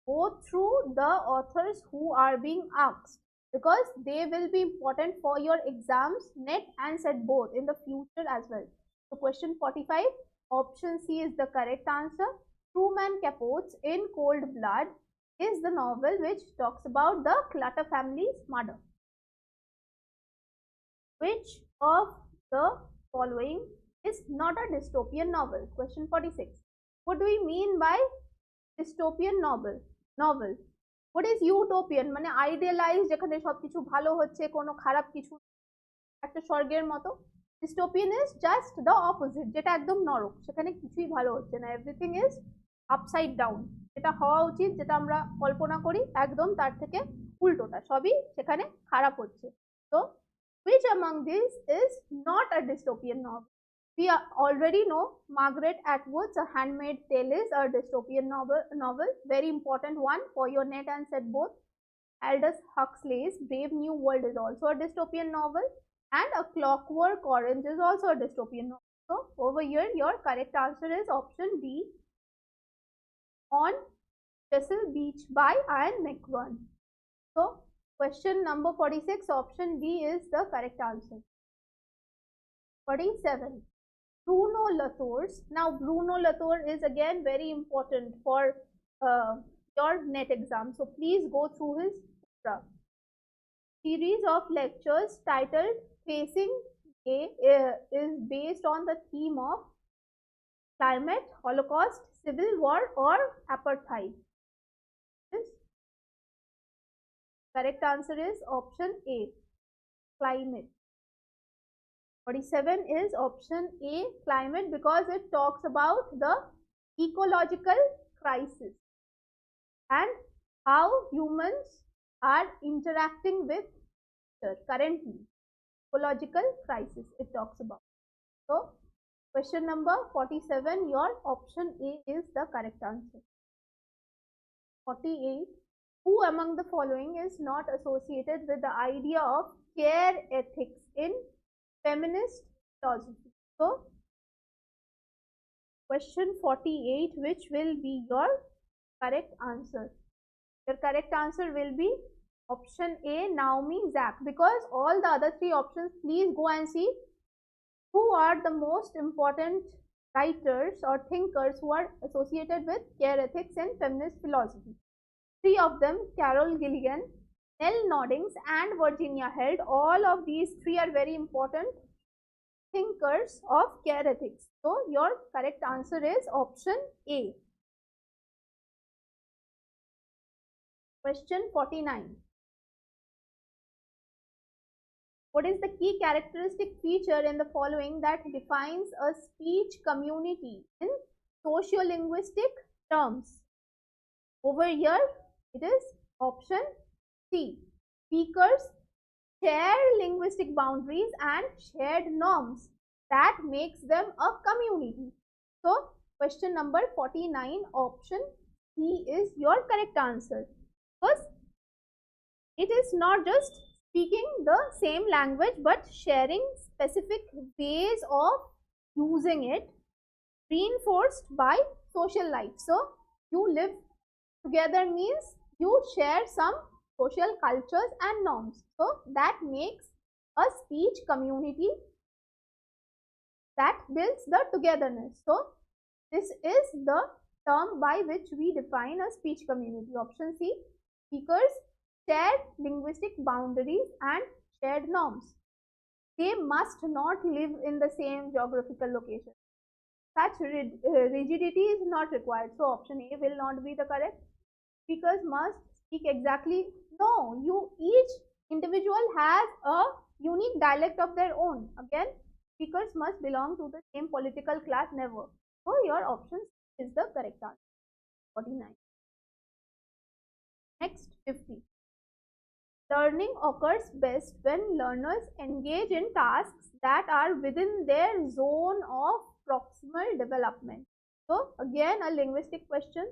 go through the authors who are being asked, because they will be important for your exams, NET and SET both in the future as well. So question 45, option C is the correct answer. Truman Capote's In Cold Blood is the novel which talks about the Clutter family's murder. Which of the following is not a dystopian novel? Question 46. What do we mean by dystopian novel? What is utopian? মানে idealized যেখানে সবকিছু ভালো হচ্ছে, কোনো খারাপ কিছু একটা স্বর্গের মতো। Dystopian is just the opposite, যেটা একদম নরক, সেখানে কিছুই ভালো হচ্ছে না, এভরিথিং ইজ আপসাইড ডাউন, যেটা হওয়া উচিত, যেটা আমরা কল্পনা করি একদম তার থেকে উল্টোটা, সবই সেখানে খারাপ হচ্ছে। So which among these is not a dystopian novel? We already know Margaret Atwood's A Handmaid's Tale is a dystopian novel, very important one for your NET and SET both. Aldous Huxley's Brave New World is also a dystopian novel, and A Clockwork Orange is also a dystopian novel. So over here your correct answer is option B, On Chesil Beach by Ian McEwan. So question number 46, option B is the correct answer. 47. Bruno Latour's. Now Bruno Latour is again very important for your NET exam. So please go through his series of lectures titled Facing A is based on the theme of climate, Holocaust, civil war, or apartheid. This correct answer is option A, climate. 47 is option A, climate, because it talks about the ecological crisis and how humans are interacting with nature currently. Ecological crisis it talks about. So question number 47, your option A is the correct answer. 48. Who among the following is not associated with the idea of care ethics in feminist philosophy? So question 48, which will be your correct answer? Your correct answer will be option A, Naomi Zack, because all the other three options, please go and see who are the most important writers or thinkers who are associated with care ethics and feminist philosophy. Three of them, Carol Gilligan, Nell Noddings, and Virginia Held. All of these three are very important thinkers of care ethics. So your correct answer is option A. Question 49. What is the key characteristic feature in the following that defines a speech community in sociolinguistic terms? Over here it is Option C. Speakers share linguistic boundaries and shared norms that makes them a community. So, question number 49, option C is your correct answer. Because it is not just speaking the same language but sharing specific ways of using it reinforced by social life. So, you live together means you share some social cultures and norms. So, that makes a speech community that builds the togetherness. So, this is the term by which we define a speech community. Option C, speakers share linguistic boundaries and shared norms. They must not live in the same geographical location. Such rigidity is not required. So, option A will not be the correct. Speakers must speak exactly. No, each individual has a unique dialect of their own. Again, speakers must belong to the same political class. Never. So, your option is the correct answer. 49. Next, 50. Learning occurs best when learners engage in tasks that are within their zone of proximal development. So, again, a linguistic question.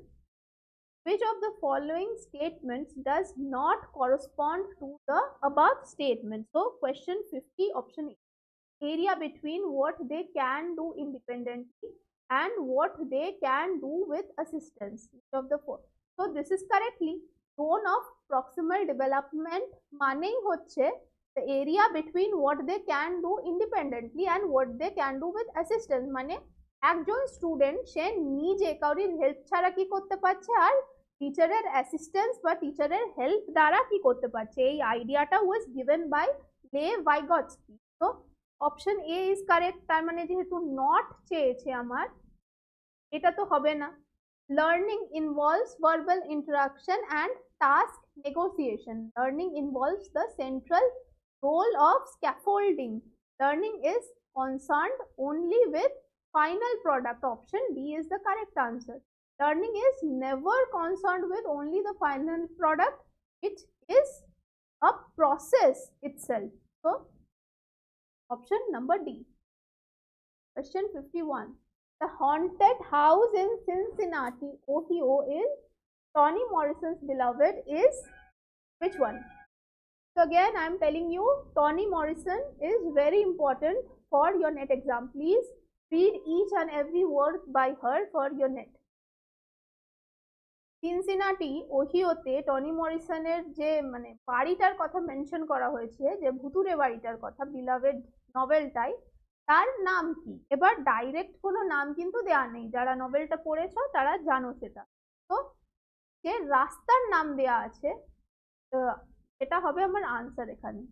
Which of the following statements does not correspond to the above statement? So, question 50, option A. Area between what they can do independently and what they can do with assistance. Which of the four? So, this is correctly. Zone of proximal development মানেই হচ্ছে the area between what they can do independently and what they can do with assistance. মানে একজন student সে নিজে কাউরির help ছাড়া কি করতে পারছে আর টিচারের অ্যাসিস্ট্যান্স বা টিচারের হেল্প দ্বারা কি করতে পারছে, এই আইডিয়াটা ওয়াজ গিভেন বাই লে ভাইগটস্কি। তো অপশন এ ইজ কারেক্ট। তার মানে যেহেতু নট চেয়েছে আমার, এটা তো হবে না। Learning involves verbal interaction and task negotiation. Learning involves the central role of scaffolding. Learning is concerned only with final product. Option B is the correct answer. Learning is never concerned with only the final product. It is a process itself. So, option number D. Question 51. The haunted house in Cincinnati, Ohio is Toni Morrison's beloved is which one? So again, I am telling you, Toni Morrison is very important for your NET exam. Please read each and every word by her for your NET. Cincinnati ওহিওতে Tony মরিসনের যে মানে বাড়িটার কথা mention করা হয়েছে, যে ভুতুরে বাড়িটার কথা বিলাভেড নভেলটাই, তার নাম কি? এবার ডাইরেক্ট কোনো নাম কিন্তু দেওয়া নেই, যারা নভেলটা পড়েছ তারা জানো সেটা। তো যে রাস্তার নাম দেয়া আছে এটা হবে আমার আনসার এখানে।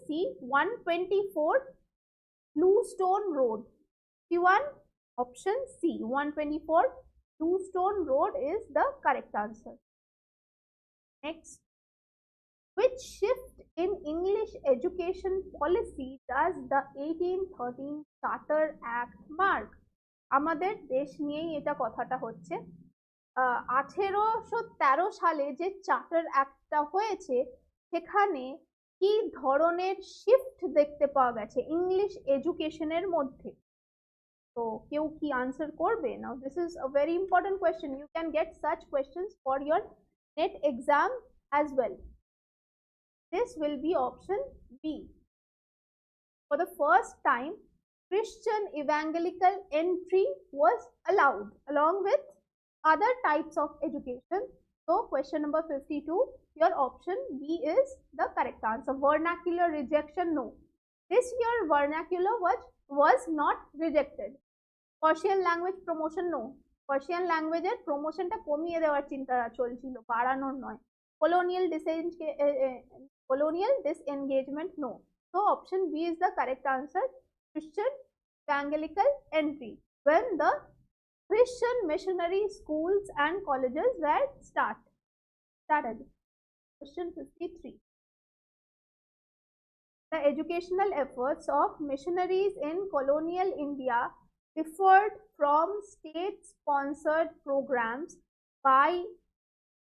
C 124 Bluestone Road. C1, option C 124 Bluestone Road is the correct answer. Next, which shift in English education policy does the 1813 Charter Act mark? আমাদের দেশ নিয়েই এটা কথাটা হচ্ছে। 1813 সালে যে চার্টার অ্যাক্টটা হয়েছে সেখানে কি ধরনের শিফট দেখতে পাওয়া গেছে ইংলিশ এডুকেশনের মধ্যে? তো কেউ কি আনসার করবে? Now this is a very important question. You can get such questions for your NET exam as well. This will be option B. For the first time, Christian evangelical entry was allowed along with other types of education. So, question number 52, your option B is the correct answer. Vernacular rejection, no. This year vernacular was not rejected. Persian language promotion, no. Persian language এর প্রমোশনটা কমিয়ে দেওয়ার চিন্তা চলছিল, বাড়ানোর নয়। Colonial disengagement, no. So, option B is the correct answer. Christian evangelical entry, when the Christian missionary schools and colleges were started. Question 53. The educational efforts of missionaries in colonial India differed from state-sponsored programs by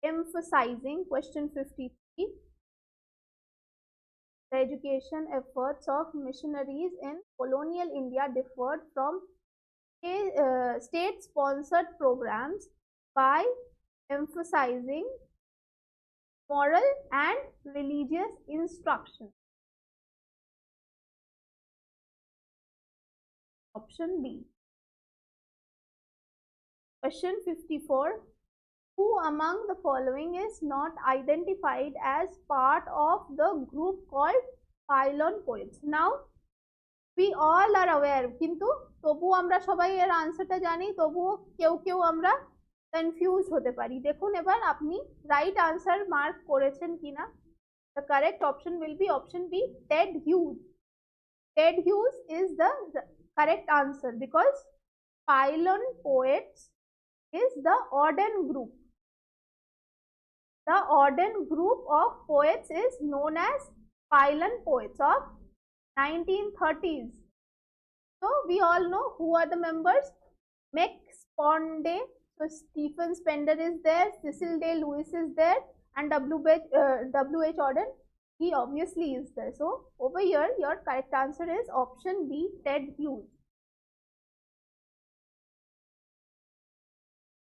emphasizing, question 53, the education efforts of missionaries in colonial India differed from state-sponsored programs by emphasizing moral and religious instruction. Option B. Question 54. Who among the following is not identified as part of the group called pylon poets? Now, we all are aware, কিন্তু তবু আমরা সবাই এর আনসারটা জানি, তবুও কেউ কেউ আমরা কনফিউজ হতে পারি। দেখুন এবার আপনি রাইট আনসার মার্ক করেছেন কিনা। The correct option will be option B, Ted Hughes. Ted Hughes is the correct answer because pylon poets is the Auden group. The Auden group of poets is known as pylon poets of 1930s. So we all know who are the members. Mac Sponde, so Stephen Spender is there, Cecil Day Lewis is there, and W.H. Auden, he obviously is there. So over here your correct answer is option B, Ted Hughes.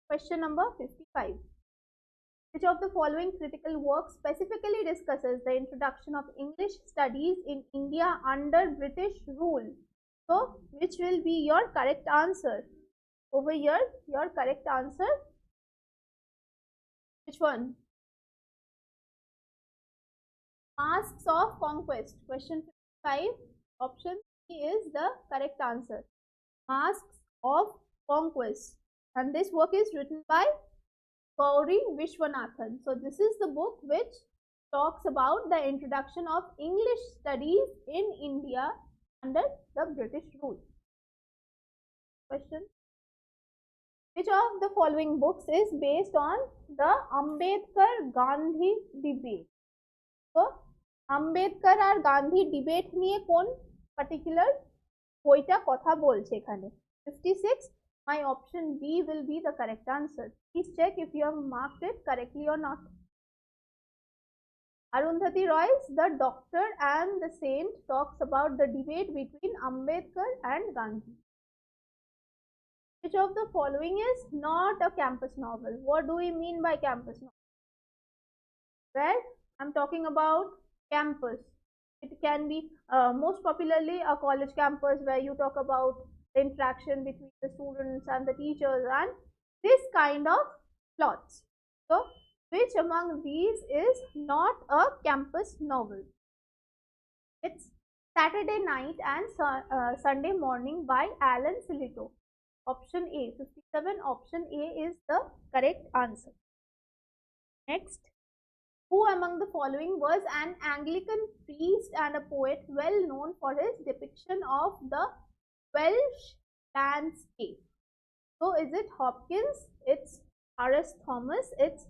Question number 55. Which of the following critical works specifically discusses the introduction of English studies in India under British rule? So, which will be your correct answer? Over here, your correct answer. Which one? Masks of Conquest. Question 55. Option C is the correct answer. Masks of Conquest. And this work is written by Gauri Vishwanathan. So this is the book which talks about the introduction of English studies in India under the British rule. Question. Which of the following books is based on the Ambedkar-Gandhi debate? So Ambedkar R Gandhi debate নিয়ে কোন particular বইটা কথা বলছে এখানে? 56. My option B will be the correct answer. Please check if you have marked it correctly or not. Arundhati Roy's The Doctor and the Saint talks about the debate between Ambedkar and Gandhi. Which of the following is not a campus novel? What do we mean by campus novel? Well, I'm talking about campus. It can be most popularly a college campus where you talk about the interaction between the students and the teachers and this kind of plots. So, which among these is not a campus novel? It's Saturday Night and Sunday Morning by Alan Silito. Option A, 57. Option A is the correct answer. Next. Who among the following was an Anglican priest and a poet well known for his depiction of the Welsh landscape? So is it Hopkins, it's R.S. Thomas, it's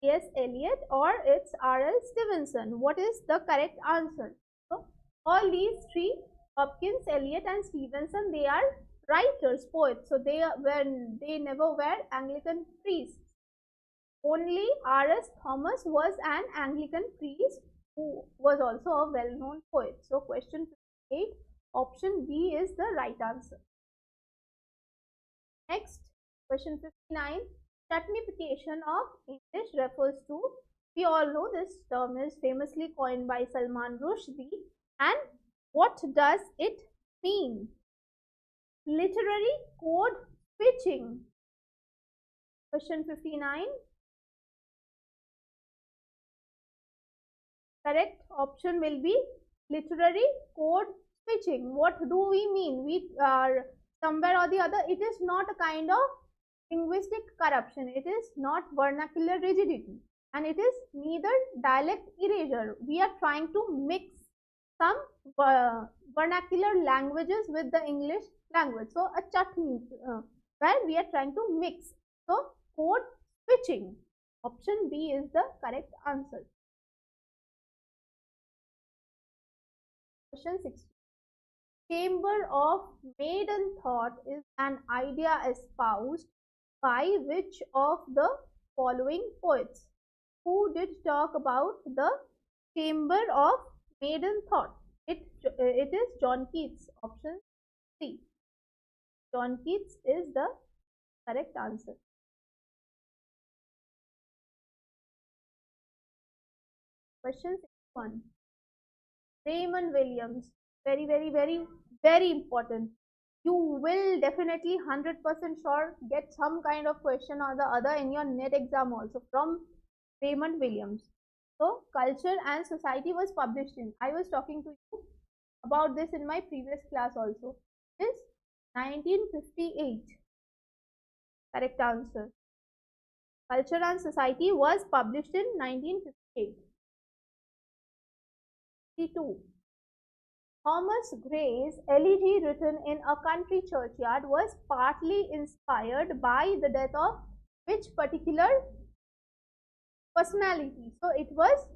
T.S. Eliot, or it's R.L. Stevenson? What is the correct answer? So all these three, Hopkins, Eliot and Stevenson, they are writers, poets. So they never were Anglican priests. Only R.S. Thomas was an Anglican priest who was also a well-known poet. So question 58, option B is the right answer. Next, question 59. Chutnification of English refers to, we all know this term is famously coined by Salman Rushdie, and what does it mean? Literary code switching. Question 59. Correct option will be literary code switching. What do we mean? We are somewhere or the other, it is not a kind of linguistic corruption, it is not vernacular rigidity, and it is neither dialect erasure. We are trying to mix some vernacular languages with the English language. So a chutney where we are trying to mix. So code switching. Option B is the correct answer. Question 60. Chamber of maiden thought is an idea espoused by which of the following poets? Who did talk about the chamber of maiden thought? It is John Keats. Option C. John Keats is the correct answer. Question 61. Raymond Williams. Very, very, very, very important. You will definitely 100% sure get some kind of question or the other in your net exam also from Raymond Williams. So, Culture and Society was published in, I was talking to you about this in my previous class also. This 1958. Correct answer. Culture and Society was published in 1958. 52. Thomas Gray's elegy written in a country churchyard was partly inspired by the death of which particular personality? So it was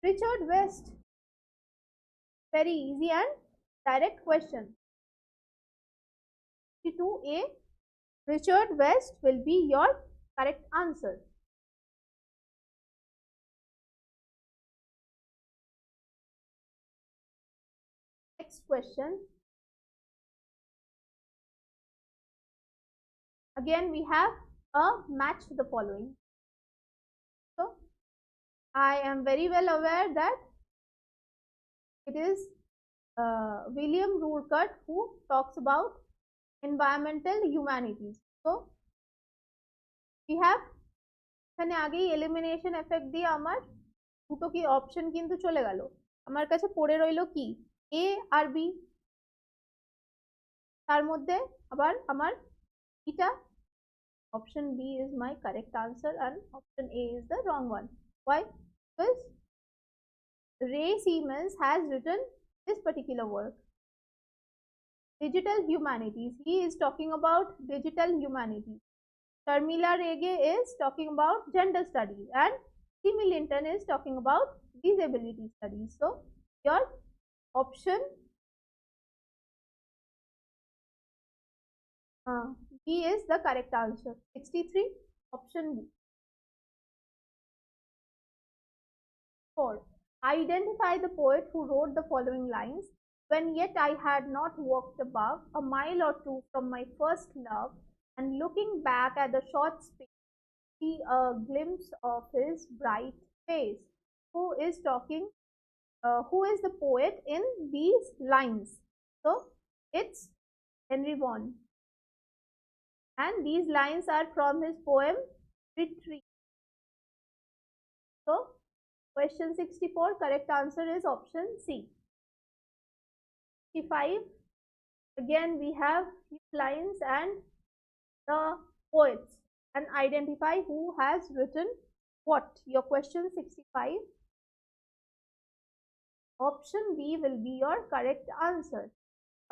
Richard West. Very easy and direct question. 52A, Richard West will be your correct answer. Next question. Again, we have a match the following. So, I am very well aware that it is William Rorschach who talks about environmental humanities. So, we have এখানে আগেই elimination effect দিয়ে আমার দুটো কি option কিন্তু চলে গেল। আমার কাছে পড়ে রইল কি এ আর বি, তার মধ্যে আবার আমার এটা option B is my correct answer and option A is the wrong one. Why? Because Ray Siemens has written this particular work, Digital Humanities. He is talking about digital humanities. Sharmila Rege is talking about gender studies and Simi Linton is talking about disability studies. So, your option B is the correct answer. 63, option B. 4. Identify the poet who wrote the following lines. When yet I had not walked above a mile or two from my first love, and looking back at the short space, see a glimpse of his bright face. Who is talking? Who is the poet in these lines? So, it's Henry Vaughan. And these lines are from his poem Retreat. So, question 64, correct answer is option C. 65, again we have lines and the poets and identify who has written what. Your question 65, option B will be your correct answer.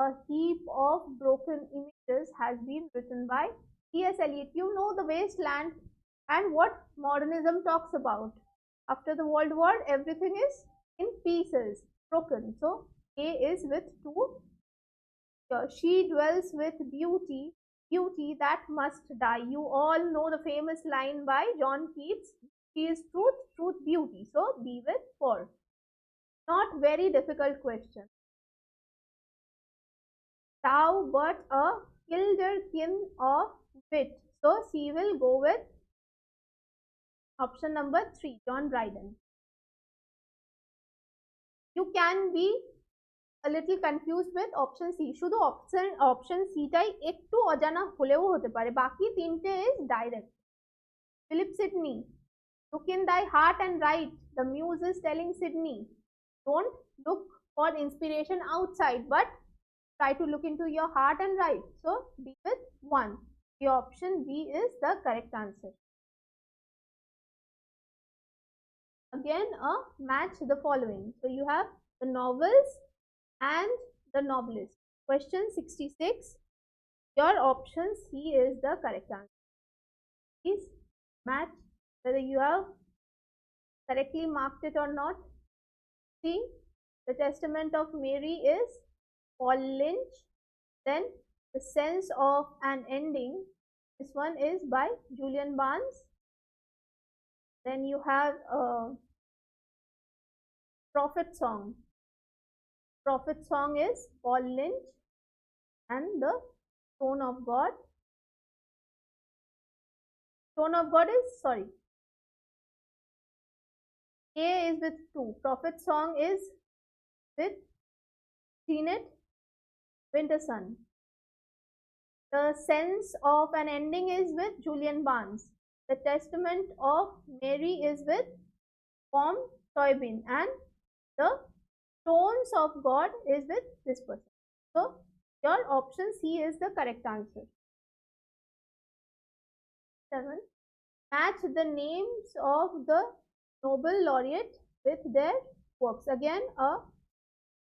A heap of broken images has been written by T.S. Eliot. You know the wasteland and what modernism talks about. After the World War, everything is in pieces, broken. So, A is with 2. She dwells with beauty, beauty that must die. You all know the famous line by John Keats. She is truth, truth, beauty. So, B with 4. Not very difficult question. Thou but a kilderkin of wit. So, C will go with option number 3, John Dryden. You can be a little confused with option C. শুধু option C টাই একটু অজানা হলেও হতে পারে, বাকি তিনটে is direct. Philip Sidney, look in thy heart and write. The muse is telling Sidney, don't look for inspiration outside, but try to look into your heart and write. So, B with 1. The option B is the correct answer. Again, match the following. So, you have the novels and the novelist. Question 66. Your option C is the correct answer. Please match whether you have correctly marked it or not. See, the Testament of Mary is Paul Lynch. Then The Sense of an Ending. This one is by Julian Barnes. Then you have Prophet Song. Prophet Song is Paul Lynch. And The Throne of God. Throne of God is, sorry, A is with 2. Prophet Song is with Jeanette Winterson. The Sense of an Ending is with Julian Barnes. The Testament of Mary is with Tom Toybin. And The Thrones of God is with this person. So, your option C is the correct answer. 7. Match the names of the Nobel laureate with their works. Again,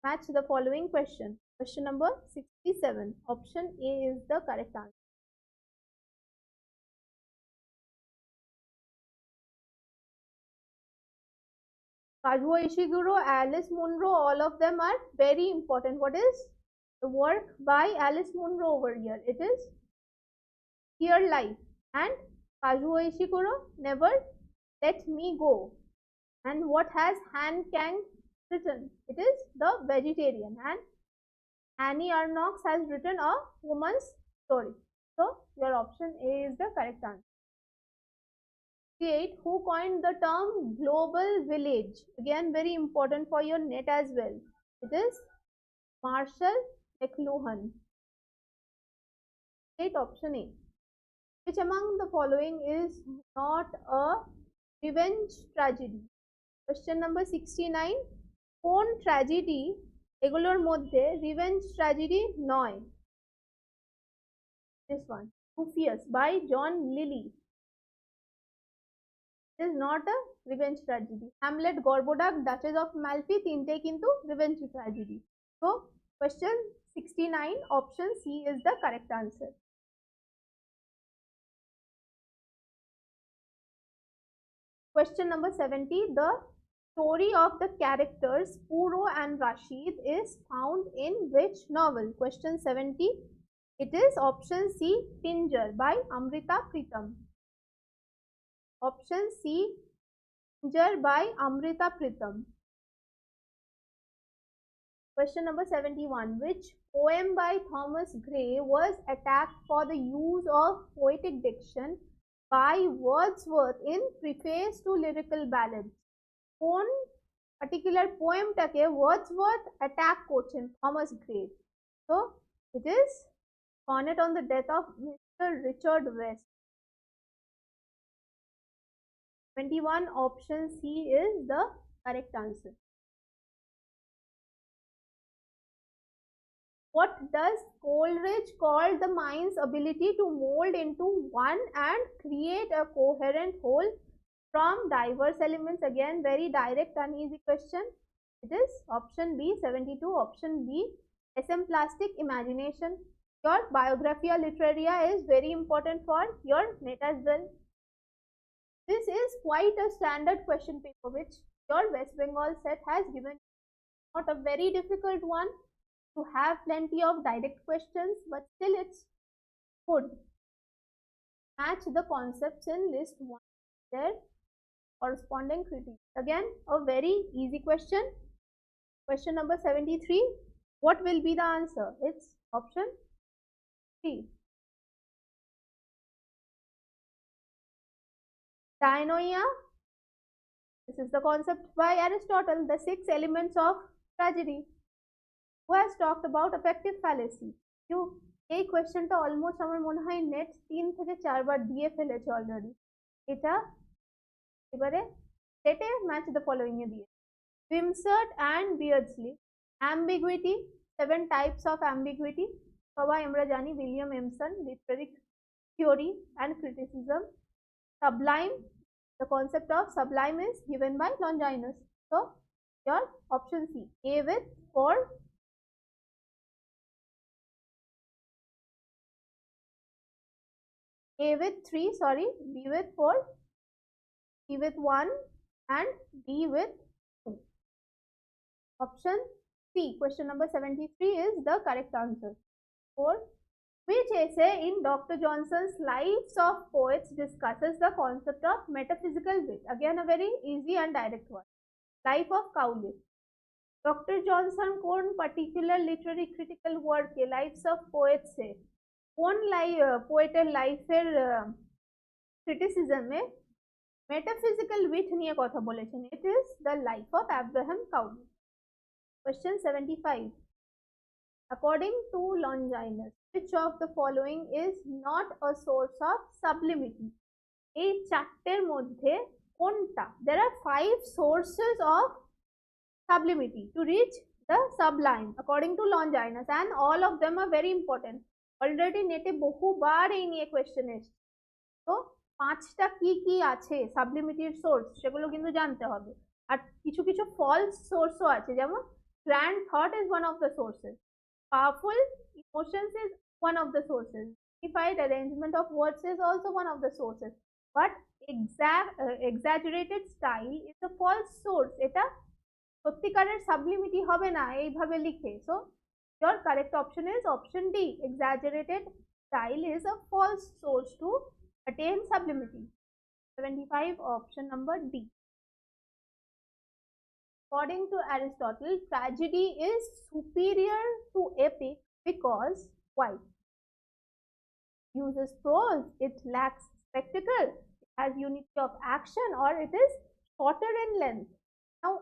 match the following question. Question number 67. Option A is the correct answer. Kazuo Ishiguro, Alice Munro, all of them are very important. What is the work by Alice Munro over here? It is Dear Life. And Kazuo Ishiguro, Never Let Me Go. And what has Han Kang written? It is The Vegetarian. And Annie Arnox has written A Woman's Story. So, your option A is the correct answer. 8. Who coined the term global village? Again, very important for your net as well. It is Marshall McLuhan. 8. Option A. Which among the following is not a revenge tragedy? Question number 69. কোন tragedy এগুলোর মধ্যে revenge tragedy নয়? This one, Rufus by John Lilly. It is not a revenge tragedy. Hamlet, Gorboduc, Duchess of Malfi, তিনটেই কিন্তু revenge tragedy. So, question 69, option C is the correct answer. Question number 70. The story of the characters Puro and Rashid is found in which novel? Question 70. It is option C, Pinjar by Amrita Pritam. Option C, Pinjar by Amrita Pritam. Question number 71. Which poem by Thomas Gray was attacked for the use of poetic diction by Wordsworth in Preface to Lyrical Ballads? কোন particular poemটাকে Wordsworth attack করছেন Thomas Gray? So, it is Sonnet on the Death of Mr. Richard West. 21. Option C is the correct answer. What does Coleridge call the mind's ability to mold into one and create a coherent whole from diverse elements? Again, very direct and easy question. It is option B, 72. Option B, SM Plastic Imagination. Your Biographia Literaria is very important for your net as well. This is quite a standard question paper which your West Bengal set has given. Not a very difficult one to have plenty of direct questions, but still it's good. Match the concepts in list 1. Their corresponding critiques. Again, a very easy question. Question number 73. What will be the answer? It's option C. Dianoia. This is the concept by Aristotle. The 6 elements of tragedy. Who has talked about affective fallacy? You এই কোয়েশ্চেনটা almost আমার মনে হয় net 3 থেকে 4 বার দিয়ে ফেলেছে already. এটা এবারে সেটে ম্যাচ দ্য ফলোইং এ দিয়ে Wimsatt and Beardsley. Ambiguity, 7 types of ambiguity. সবাই আমরা জানি William Emerson, literary theory and criticism. Sublime, the concept of sublime is given by Longinus. So, your option C, A with 4. A with 3, sorry, B with 4, C with 1 and D with 2. Option C C. Question number 73 is the correct answer. 4. Which essay in Dr. Johnson's Lives of Poets discusses the concept of metaphysical wit? Again, a very easy and direct one. Life of Cowley. Doctor Johnson কোন particular literary critical ওয়ার্কে lives of পোয়েটসে কোন পোয়েটের লাইফের ক্রিটিসিজমে metaphysical with নিয়ে কথা বলেছেন? It is the life of Abraham Cowley. Question 75. According to Longinus, which of the following is not a source of sublimity? এই চারটের মধ্যে কোনটা? There are 5 sources of sublimity to reach the sublime according to Longinus, and all of them are very important. Already nete বহুবার এই নিয়ে question এসেছে। তো 5টা কি কি আছে সাবলিমিটির সোর্স সেগুলো কিন্তু জানতে হবে। আর কিছু কিছু ফলস সোর্সও আছে, যেমন grand thought is one of the sources, powerful emotions is one of the sources, unified arrangement of words is also one of the sources, but exaggerated style is a false source. এটা সত্যিকারের সাবলিমিটি হবে না এইভাবে লিখে। So your correct option is option D. Exaggerated style is a false source to attain sublimity. 75, option number D. According to Aristotle, tragedy is superior to epic because why? Uses prose, it lacks spectacle, it has unity of action, or it is shorter in length. Now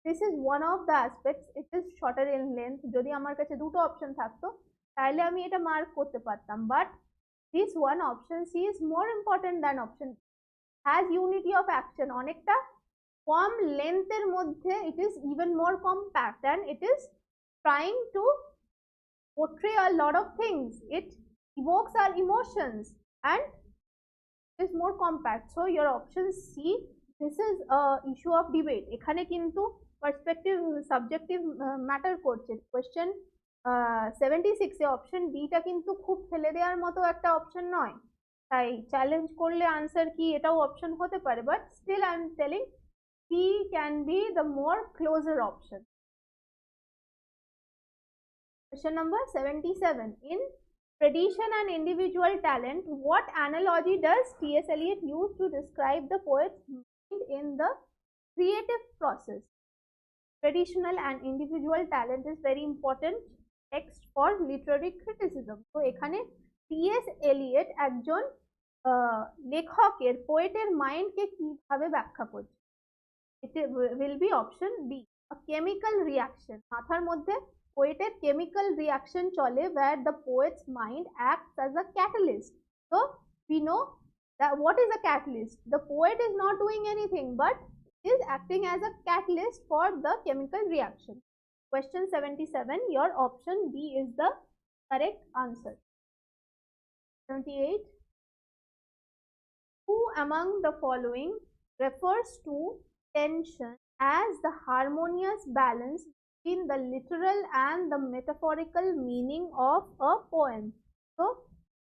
this is one of the aspects, it is shorter in length. যদি আমার কাছে দুটো option থাকতো তাহলে আমি এটা mark করতে পারতাম, but this one option C is more important than option B. Has unity of action, অনেকটা কম লেন্থের মধ্যে it is even more compact and it is trying to portray a lot of things, it evokes our emotions and is more compact. So your option C, this is a issue of debate. এখানে কিন্তু perspective subjective matter করছে। Question 76 A option D টা কিন্তু খুব ফেলে দেওয়ার মতো একটা অপশন নয়, তাই চ্যালেঞ্জ করলে আনসার কি এটাও অপশন হতে পারে, but still I am telling C can be the more closer option. Question number 77. In Tradition and Individual Talent, what analogy does T.S. Eliot use to describe the poet's mind in the creative process? Traditional and individual talent is very important text for literary criticism. So এখানে T.S. Eliot একজন লেখকের পোয়েটের মাইন্ডকে কিভাবে ব্যাখ্যা করছে? It will be option B. A chemical reaction. মাথার মধ্যে পোয়েটের chemical reaction চলে where the poet's mind acts as a catalyst. So we know that what is a catalyst? The poet is not doing anything but is acting as a catalyst for the chemical reaction. Question 77, your option B is the correct answer. 78. Who among the following refers to tension as the harmonious balance between the literal and the metaphorical meaning of a poem? So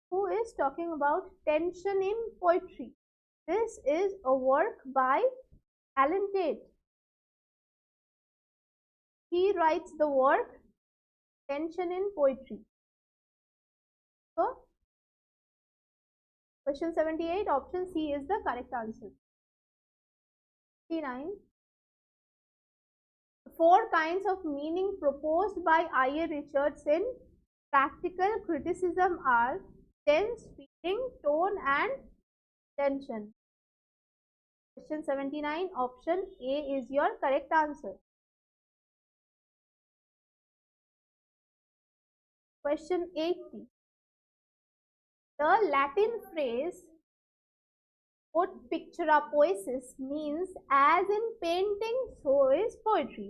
who is talking about tension in poetry? This is a work by Alan Tate. He writes the work Tension in Poetry. So, question 78, option C is the correct answer. 69. The 4 kinds of meaning proposed by I.A. Richards in practical criticism are tense, feeling, tone, and tension. Question 79, option A is your correct answer. Question 80. The Latin phrase "Ut pictura poesis" means as in painting, so is poetry.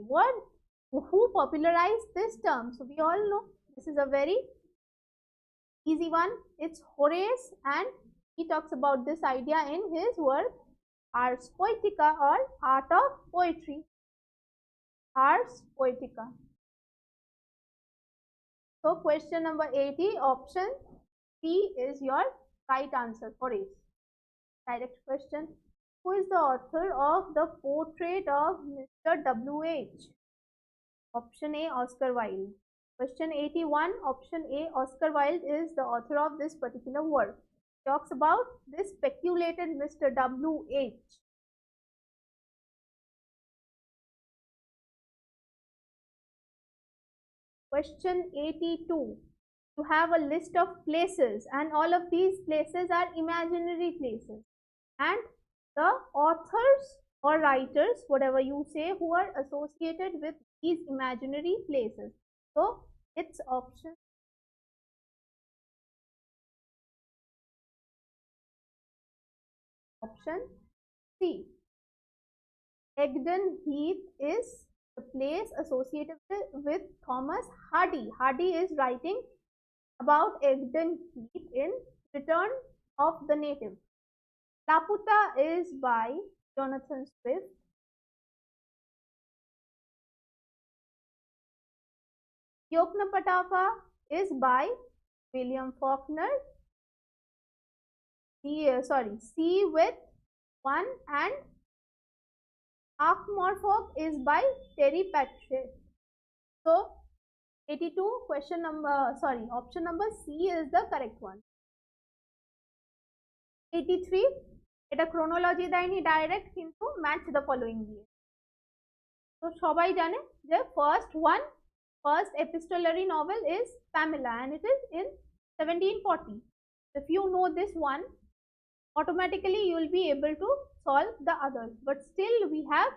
Who popularized this term? So we all know this is a very easy one. It's Horace, and he talks about this idea in his work Ars Poetica, or Art of Poetry. Ars Poetica. So question number 80, option C is your right answer for it. Direct question. Who is the author of the Portrait of Mr. W.H.? Option A, Oscar Wilde. Question 81, option A, Oscar Wilde is the author of this particular work. Talks about this speculated Mr. W.H. Question 82. You have a list of places and all of these places are imaginary places. And the authors or writers, whatever you say, who are associated with these imaginary places. So it's option C. Egdon Heath is the place associated with Thomas Hardy. Hardy is writing about Egdon Heath in Return of the Native. Laputa is by Jonathan Swift. Yoknapatawpha is by William Faulkner. C with 1 and Archmorphog is by Terry Pratchett. So 82 option number C is the correct one. 83 এটা chronology দেয়নি direct কিন্তু match the following দিয়ে। তো সবাই জানে যে first epistolary novel is Pamela and it is in 1740. If you know this one, automatically you will be able to solve the others, but still we have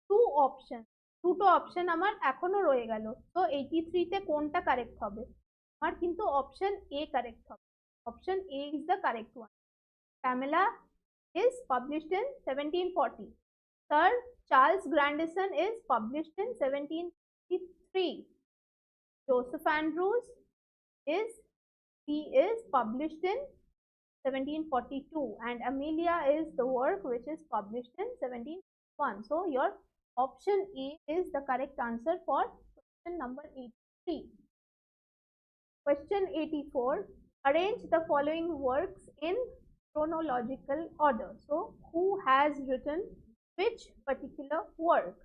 two options. দুটো option আমার এখনো রয়ে গেল। তো 83 তে কোনটা কারেক্ট হবে? আমার কিন্তু অপশন এ কারেক্ট হবে। Option A is the correct one. Pamela is published in 1740. Sir Charles Grandison is published in 1753. Joseph Andrews is published in 1742 and Amelia is the work which is published in 1701. So your option A is the correct answer for question number 83. Question 84. Arrange the following works in chronological order. So who has written which particular work?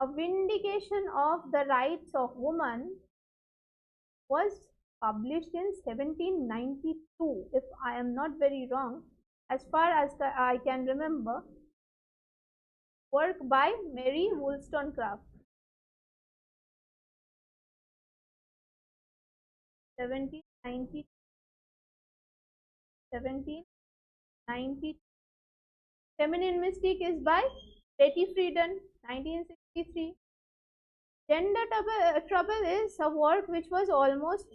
A Vindication of the Rights of Woman was published in 1792, if I am not very wrong, as far as I can remember. Work by Mary Wollstonecraft. 1790. Feminine Mystique is by Betty Friedan, 1963. Gender Trouble is a work which was almost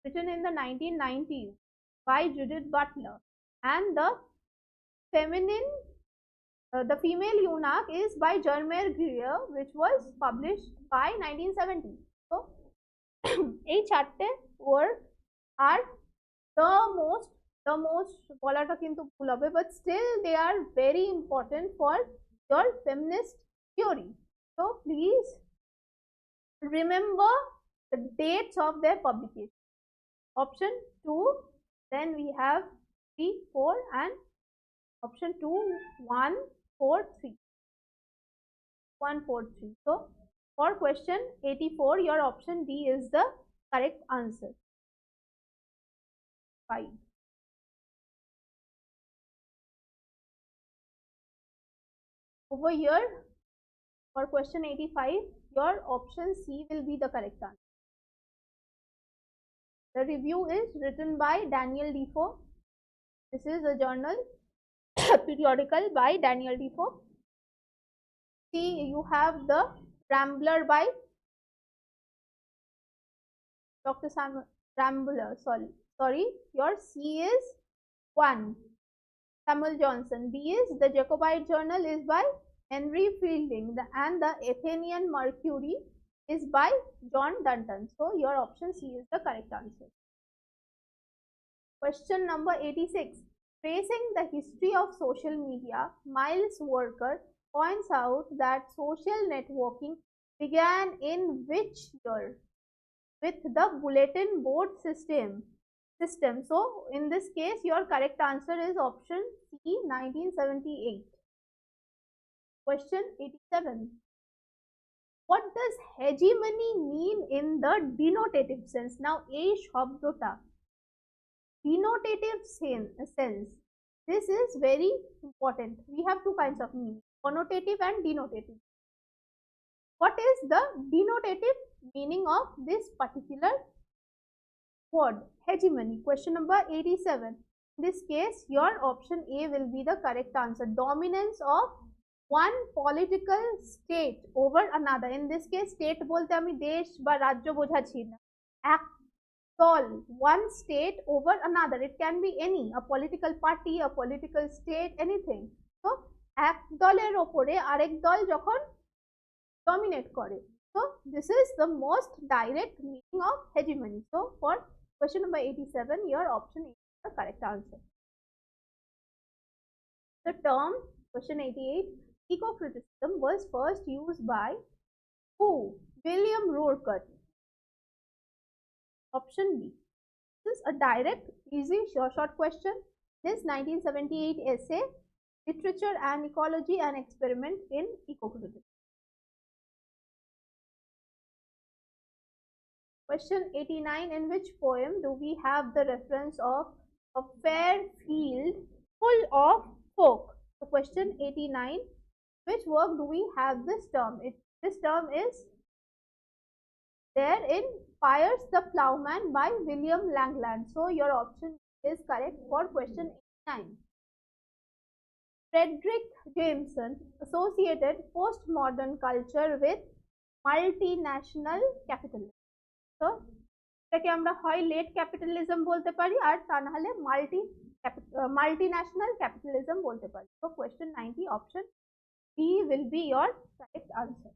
written in the 1990s by Judith Butler, and the female eunuch is by Jeremiah Greer, which was published by 1970. So এই চারটে work are the most বলাটা কিন্তু ভুল হবে, but still they are very important for your feminist theory. So please remember the dates of their publication. Option 2, then we have 3, 4 and option 2, 1, 4, 3. 1, 4, 3. So for question 84, your option D is the correct answer. 5. Over here, for question 85, your option C will be the correct answer. The review is written by Daniel Defoe. This is a journal, periodical by Daniel Defoe. C, you have the Rambler by Dr. Rambler. Sorry, your C is 1. Samuel Johnson. B is the Jacobite Journal is by Henry Fielding, and the Athenian Mercury is by John Dunton. So your option C is the correct answer. Question number 86. Tracing the history of social media, Miles Worker points out that social networking began in which year? With the bulletin board system. So in this case, your correct answer is option C, 1978. Question 87. What does hegemony mean in the denotative sense? Now এই শব্দটা denotative sense, this is very important. We have two kinds of meaning, connotative and denotative. What is the denotative meaning of this particular word, hegemony? Question number 87. In this case, your option A will be the correct answer. Dominance of one political state over another. In this case, state bolte ami desh ba rajyo bojhachi na. Ek dol, one state over another. It can be any, a political party, a political state, anything. So, ek doler opore arek dol jokhon dominate kore. So, this is the most direct meaning of hegemony. So, for question number 87, your option is the correct answer. The term, question 88, eco-criticism was first used by who? William Rourke. Option B. This is a direct, easy, short question. This 1978 essay, Literature and Ecology, an Experiment in Eco-Criticism. Question 89. In which poem do we have the reference of a fair field full of folk? So question 89. Which work do we have this term? This term is there in Fires the Ploughman by William Langland. So your option is correct for question 89. Frederick Jameson associated postmodern culture with multinational capitalism. So এটাকে আমরা হয় late capitalism বলতে পারি আর তা না হলে multinational capitalism বলতে পারি। So question 90, option B will be your correct answer.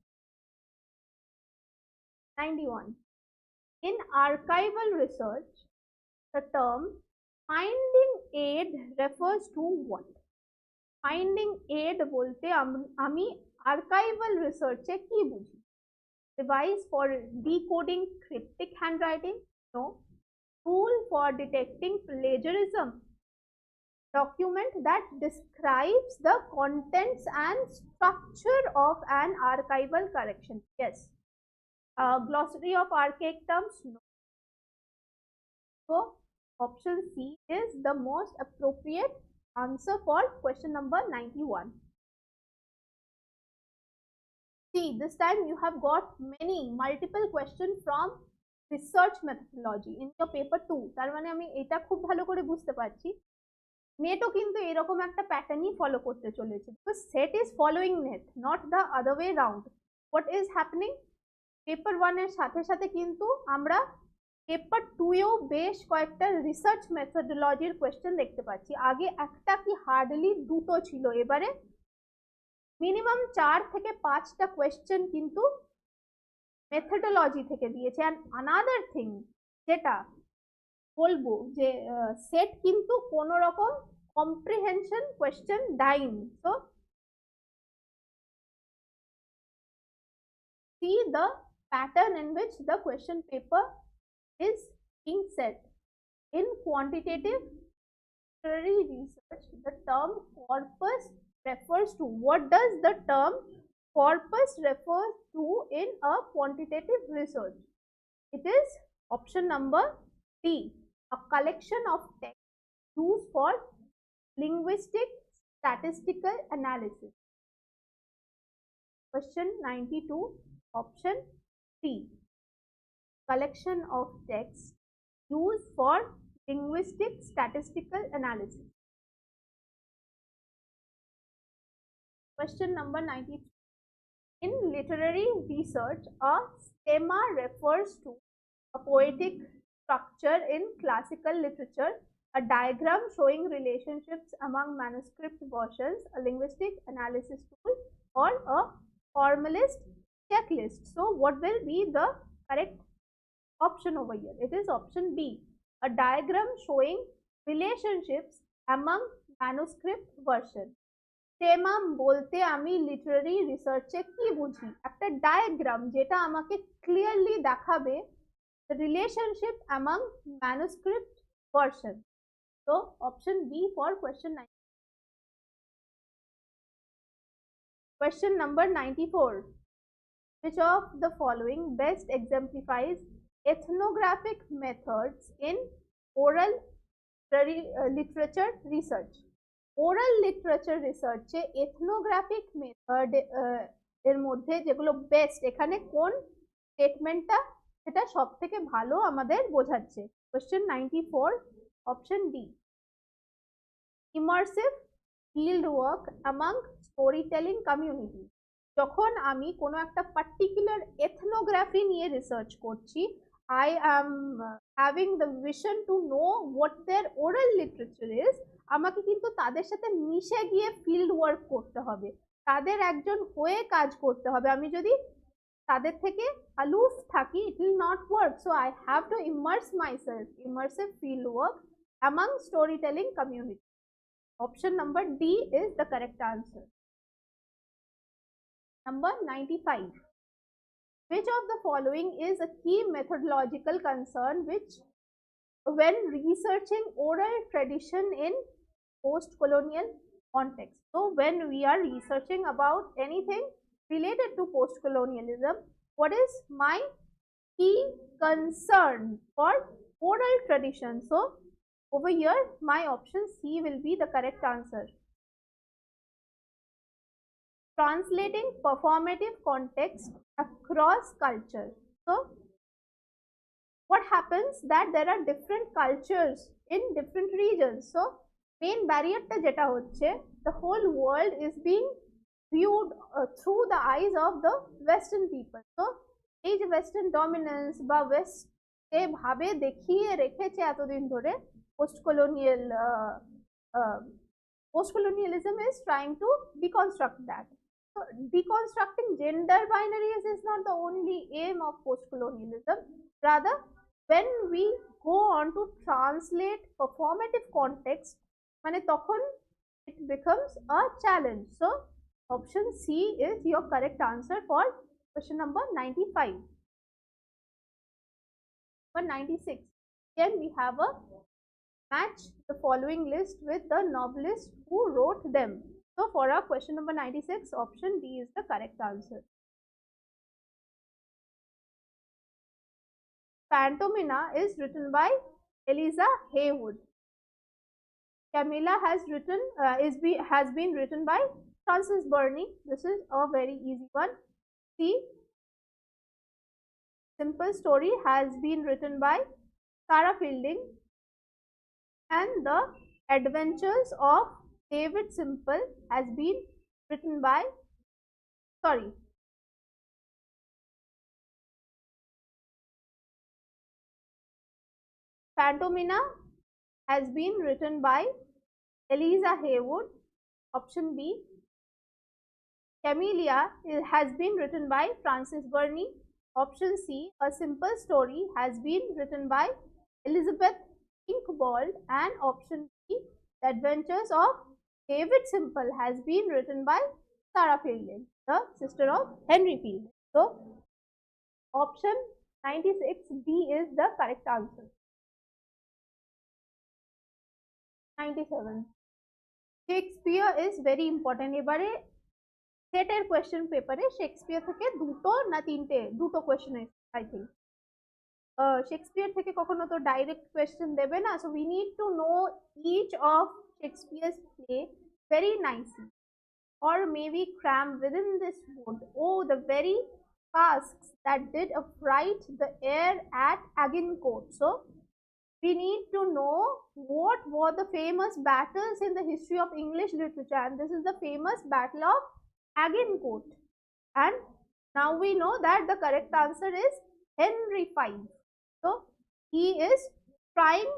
91. In archival research, the term finding aid refers to what? Finding aid বলতে আমি archival research এ কি বুঝি? Device for decoding cryptic handwriting? No. Tool for detecting plagiarism? Document that describes the contents and structure of an archival collection? Yes. Glossary of archaic terms? No. So, option C is the most appropriate answer for question number 91. See, this time you have got multiple questions from research methodology in your paper 2. তার মানে আমি এটা খুব ভালো করে বুঝতে পারছি নেটও কিন্তু এরকম একটা প্যাটার্নই ফলো করতে চলেছে, because set is following net, not the other way round. What is happening? Paper 1 এর সাথে সাথে কিন্তু আমরা পেপার 2 এও বেশ কয়েকটা রিসার্চ মেথডোলজির কোশ্চেন দেখতে পাচ্ছি। আগে একটা কি হার্ডলি দুটো ছিল, এবারে মিনিমাম 4 থেকে 5টা কোয়েশ্চেন কিন্তু মেথডোলজি থেকে দিয়েছে। এন্ড আনাদার থিং যেটা বলবো যে সেট কিন্তু কোন রকম কম্প্রিহেনশন কোয়েশ্চেন দেয়নি। So see the pattern in which the question paper is being set. In quantitative research, the term corpus refers to, what does the term corpus refer to in a quantitative research? It is option number D, a collection of text used for linguistic statistical analysis. Question 92, option C, collection of text used for linguistic statistical analysis. Question number 93. In literary research, a stemma refers to a poetic structure in classical literature, a diagram showing relationships among manuscript versions, a linguistic analysis tool, or a formalist checklist. So what will be the correct option over here? It is option B, a diagram showing relationships among manuscript version. স্টেমাম বলতে আমি Literary রিসার্চে কি বুঝি? একটা diagram যেটা আমাকে clearly দেখাবে relationship among manuscript version. So option B for question 9. Question number 94. Which of the following best exemplifies ethnographic methods in oral literature research? Oral literature research ethnographic method এর মধ্যে যেগুলো best, এখানে কোন স্টেটমেন্টটা সেটা সব থেকে ভালো আমাদের বোঝাচ্ছে? Question 94, option D. Immersive field work among story telling community. যখন আমি কোনো একটা পার্টিকুলার এথনোগ্রাফি নিয়ে রিসার্চ করছি, I am having the vision to know what their oral literature is, আমাকে কিন্তু তাদের সাথে মিশে গিয়ে ফিল্ড ওয়ার্ক করতে হবে, তাদের একজন হয়ে কাজ করতে হবে। আমি যদি তাদের থেকে aloof থাকি, it will not work. So I have to immerse myself, immersive field work among storytelling community. Option number D is the correct answer. Number 95. Which of the following is a key methodological concern which when researching oral tradition in post-colonial context? So when we are researching about anything related to post-colonialism, what is my key concern for oral tradition? So over here my option C will be the correct answer. Translating performative context across culture. So what happens that there are different cultures in different regions. So main barrier ta jeta hocche, the whole world is being viewed through the eyes of the western people. So ei je western dominance ba west je bhabe dekhiye rekheche etodin dhore post-colonialism is trying to deconstruct that. So deconstructing gender binaries is not the only aim of post-colonialism. Rather, when we go on to translate performative context, mane tokhon it becomes a challenge. So option C is your correct answer for question number 95. For 96, then we have a match the following list with the novelist who wrote them. So for our question number 96, option D is the correct answer. Pantomima is written by Eliza Haywood. Camilla has been written by Frances Burney. This is a very easy one. C. Simple Story has been written by Sarah Fielding. And The Adventures of David Simple has been written by, Pantomima has been written by Eliza Haywood, option B. Camellia has been written by Frances Burney, option C. A Simple Story has been written by Elizabeth Ingbald, and option B. The Adventures of David Simple has been written by Sarah Fielding, the sister of Henry Fielding. So option 96 B is the correct answer. 97. Shakespeare is very important. এবারে সেটের question পেপারে Shakespeare থেকে দুটো question I think. Shakespeare থেকে কখনো তো direct question দেবে না, so we need to know each of Shakespeare's play very nicely, or maybe cram within this wood, oh the very casks that did affright the air at Agincourt. So we need to know what were the famous battles in the history of English literature, and this is the famous battle of Agincourt. And now we know that the correct answer is Henry V. So he is trying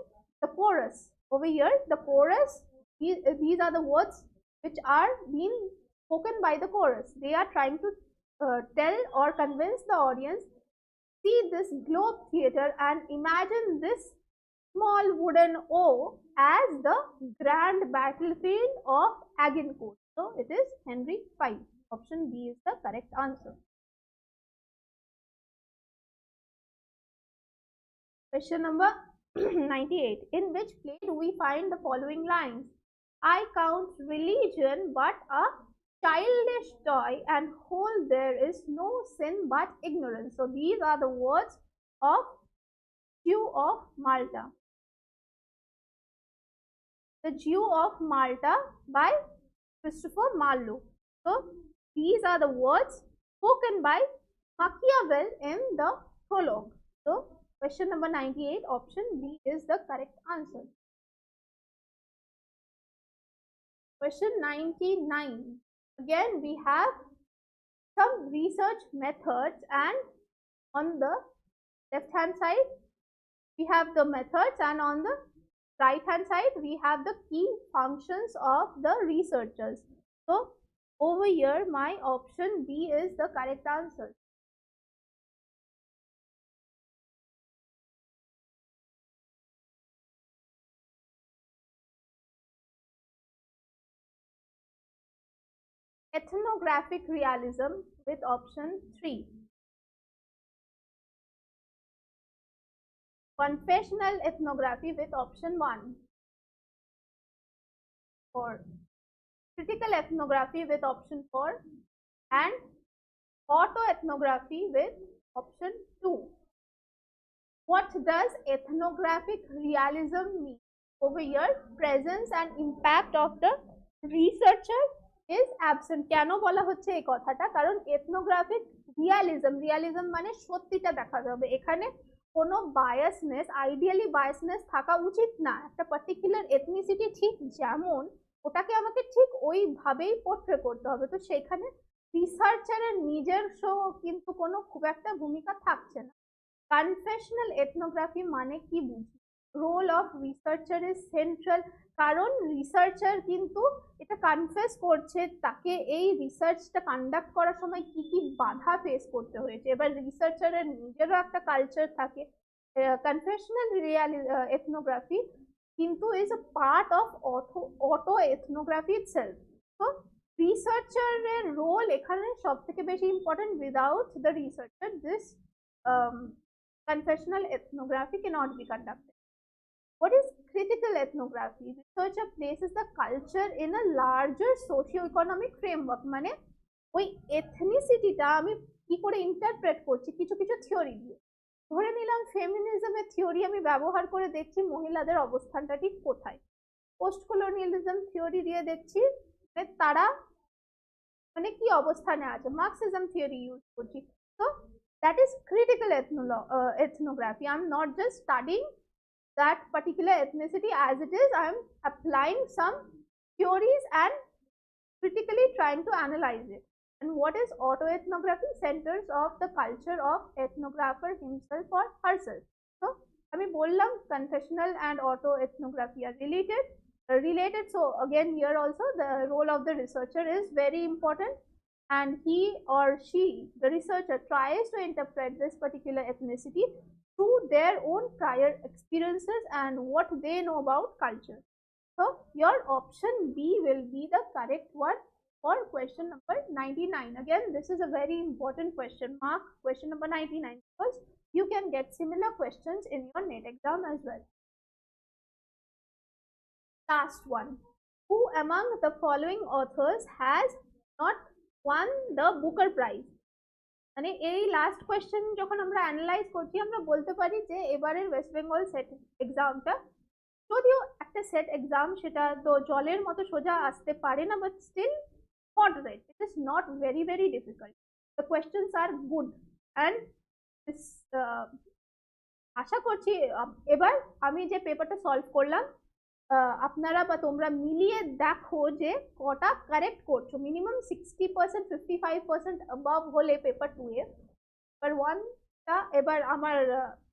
the chorus over here. The chorus, these are the words which are being spoken by the chorus. They are trying to tell or convince the audience, see this globe theatre and imagine this small wooden O as the grand battlefield of Agincourt. So it is Henry V. Option B is the correct answer. Question number 98. In which play do we find the following lines? I count religion but a childish toy, and whole there is no sin but ignorance. So these are the words of Jew of Malta. The Jew of Malta by Christopher Marlowe. So these are the words spoken by Machiavelli in the prologue. So question number 98, option B is the correct answer. Question 99. Again we have some research methods, and on the left hand side we have the methods, and on the right hand side we have the key functions of the researchers. So over here my option B is the correct answer. Ethnographic realism with option 3. Confessional ethnography with option 1. 4. Critical ethnography with option 4. And autoethnography with option 2. What does ethnographic realism mean? Over here, presence and impact of the researcher is absent. কেন বলা হচ্ছে এই কথাটা? কারণ ethnographic realism মানে সত্যিটা দেখাতে হবে। এখানে কোনো বায়াসনেস, আইডিয়ালি বায়াসনেস থাকা উচিত না। একটা পার্টিকুলার এথনিসিটি ঠিক যেমন, ওটাকে আমাকে ঠিক ওইভাবেই পোর্ট্রে করতে হবে। তো সেখানে রিসার্চারের নিজস্ব কিন্তু কোনো খুব একটা ভূমিকা থাকছে না। কনফেশনাল এথনোগ্রাফি মানে কি বুঝি? Role of researcher is central, কারণ রিসার্চার কিন্তু এটা কনফেস করছে তাকে এই রিসার্চটা কন্ডাক্ট করার সময় কি কি বাধা ফেস করতে হয়েছে। এবার রিসার্চারের নিজেরও একটা কালচার থাকে। কনফেশনাল এথনোগ্রাফি কিন্তু is a part of auto ethnography itself. তো রিসার্চারের রোল এখানে সব থেকে বেশি important. Without the researcher this confessional ethnography cannot be conducted. What is critical ethnography? Researcher places the culture in a larger socio-economic framework. মানে ওই এথনিসিটিটা আমি কি করে ইন্টারপ্রেট করছি কিছু কিছু থিওরি দিয়ে। ধরে নিলাম ফেমিনিজমের থিওরি আমি ব্যবহার করে দেখছি মহিলাদের অবস্থানটা ঠিক কোথায়। পোস্ট কলোনিয়ালিজম থিওরি দিয়ে দেখছি তারা মানে কি অবস্থানে আছে। মার্কসিজম থিওরি ইউজ করছি। তো that is critical ethnography. I am not just studying that particular ethnicity as it is. I am applying some theories and critically trying to analyze it. And what is autoethnography? Centers of the culture of ethnographer himself or herself. So আমি বললাম confessional and autoethnography are related. So again here also the role of the researcher is very important, and he or she, the researcher, tries to interpret this particular ethnicity through their own prior experiences and what they know about culture. So your option B will be the correct one for question number 99. Again, this is a very important question. Mark question number 99 because you can get similar questions in your NET exam as well. Last one. Who among the following authors has not won the Booker Prize? মানে এই last question যখন আমরা analyse করছি আমরা বলতে পারি যে এবারের ওয়েস্ট বেঙ্গল সেট এক্সামটা যদিও একটা সেট এক্সাম, সেটা তো জলের মতো সোজা আসতে পারে না, but still moderate. It is not very very difficult. The questions are good and আশা করছি এবার আমি যে পেপারটা সলভ করলাম আপনারা বা তোমরা মিলিয়ে দেখো যে কটা কারেক্ট করছো। মিনিমাম 60%, 55% অ্যাবাভ হলে পেপার 2 এ, পেপার 1টা এবার আমার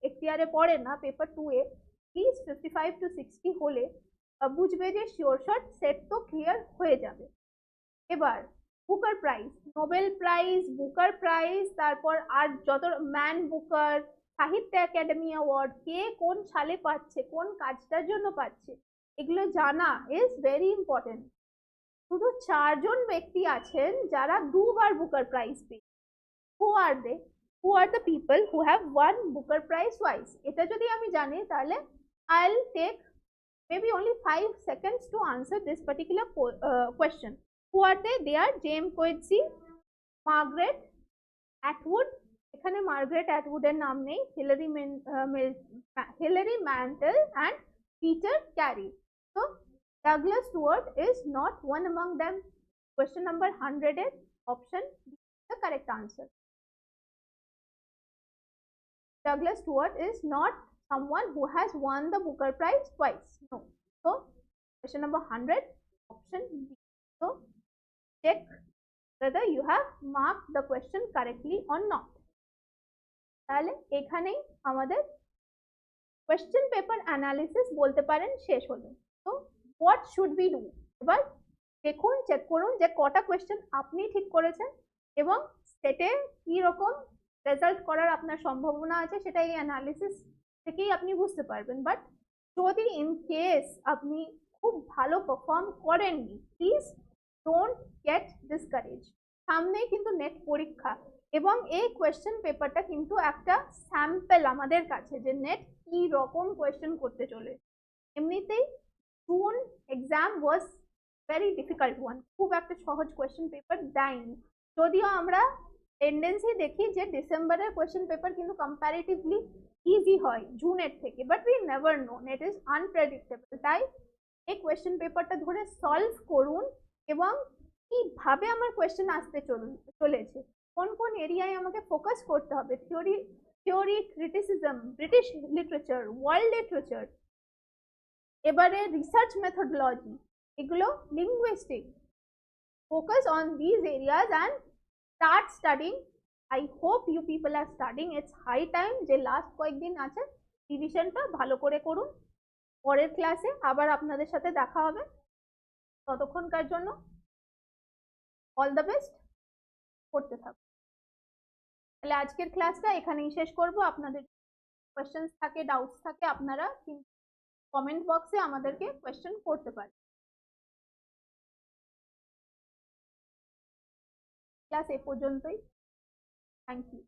এখতিয়ারে পড়ে না, পেপার 2 এ প্লিজ 55 to 60 হলে বুঝবে যে শিওর শট সেট তো ক্লিয়ার হয়ে যাবে। এবার Booker prize, Nobel prize, Booker prize, তারপর আর যত ম্যান বুকার, সাহিত্য একাডেমি অ্যাওয়ার্ড, কে কোন সালে পাচ্ছে, কোন কাজটার জন্য পাচ্ছে, এগুলো জানা ইজ ভেরি ইম্পর্টেন্ট। শুধু 4 জন ব্যক্তি আছেন যারা 2 বার বুকার প্রাইজ পেয়েছে। Who are they? Who are the people who have won Booker prize twice? এটা যদি আমি জানি তাহলে I will take maybe only 5 seconds to answer this particular question. Who are they? They are James Quazi, Margaret Atwood, এখানে Margaret অ্যাটউডের নাম নেই, Hillary men tell and Peter Carey. So Douglas Stewart is not one among them. Question number 100 এর option B is the correct answer. Douglas Stewart is not someone who has won the Booker Prize twice. No. So question number 100, option B. So check whether you have marked the question correctly or not. তাহলে এখানেই আমাদের question paper analysis বলতে পারেন শেষ হলো। তো what should be do, এবার দেখুন, চেক করুন যে কটা কোয়েশ্চেন আপনি ঠিক করেছেন এবং সেটে কি রকম রেজাল্ট করার আপনার সম্ভাবনা আছে সেটা এই অ্যানালিসিস থেকেই আপনি বুঝতে পারবেন। বাট যদি ইন কেস আপনি খুব ভালো পারফর্ম করেননি, প্লিজ ডোন্ট গেট ডিসকারেজ। সামনেই কিন্তু নেট পরীক্ষা এবং এই কোয়েশ্চেন পেপারটা কিন্তু একটা স্যাম্পল আমাদের কাছে যে নেট কি রকম কোয়েশ্চেন করতে চলে। এমনিতেই June exam was very difficult one, খুব একটা সহজ কোয়েশ্চেন পেপার দেয়নি। যদিও আমরা টেন্ডেন্সি দেখি যে ডিসেম্বরের কোয়েশ্চেন পেপার কিন্তু কম্প্যারেটিভলি ইজি হয় জুনের থেকে, but we never know, it is unpredictable. তাই এই কোয়েশ্চেন পেপারটা ধরে সলভ করুন এবং কিভাবে আমার কোয়েশ্চেন আসতে চলেছে, কোন কোন এরিয়ায় আমাকে ফোকাস করতে হবে, theory criticism, British literature, world literature, এবারে রিসার্চ মেথডোলজি, এগুলো linguistic, focus on this areas and start studying. I hope you people are studying, it's high time যে লাস্ট কয়েকদিন আছে রিভিশনটা ভালো করে করুন। পরের ক্লাসে আবার আপনাদের সাথে দেখা হবে, ততক্ষণকার জন্য অল দ্য বেস্ট, করতে থাকুন। তাহলে আজকের ক্লাসটা এখানেই শেষ করব। আপনাদের কোয়েশ্চেন্স থাকে, ডাউটস থাকে, আপনারা কমেন্ট বক্সে আমাদেরকে কোয়েশ্চেন করতে পারেন। ক্লাস এ পর্যন্তই। Thank you.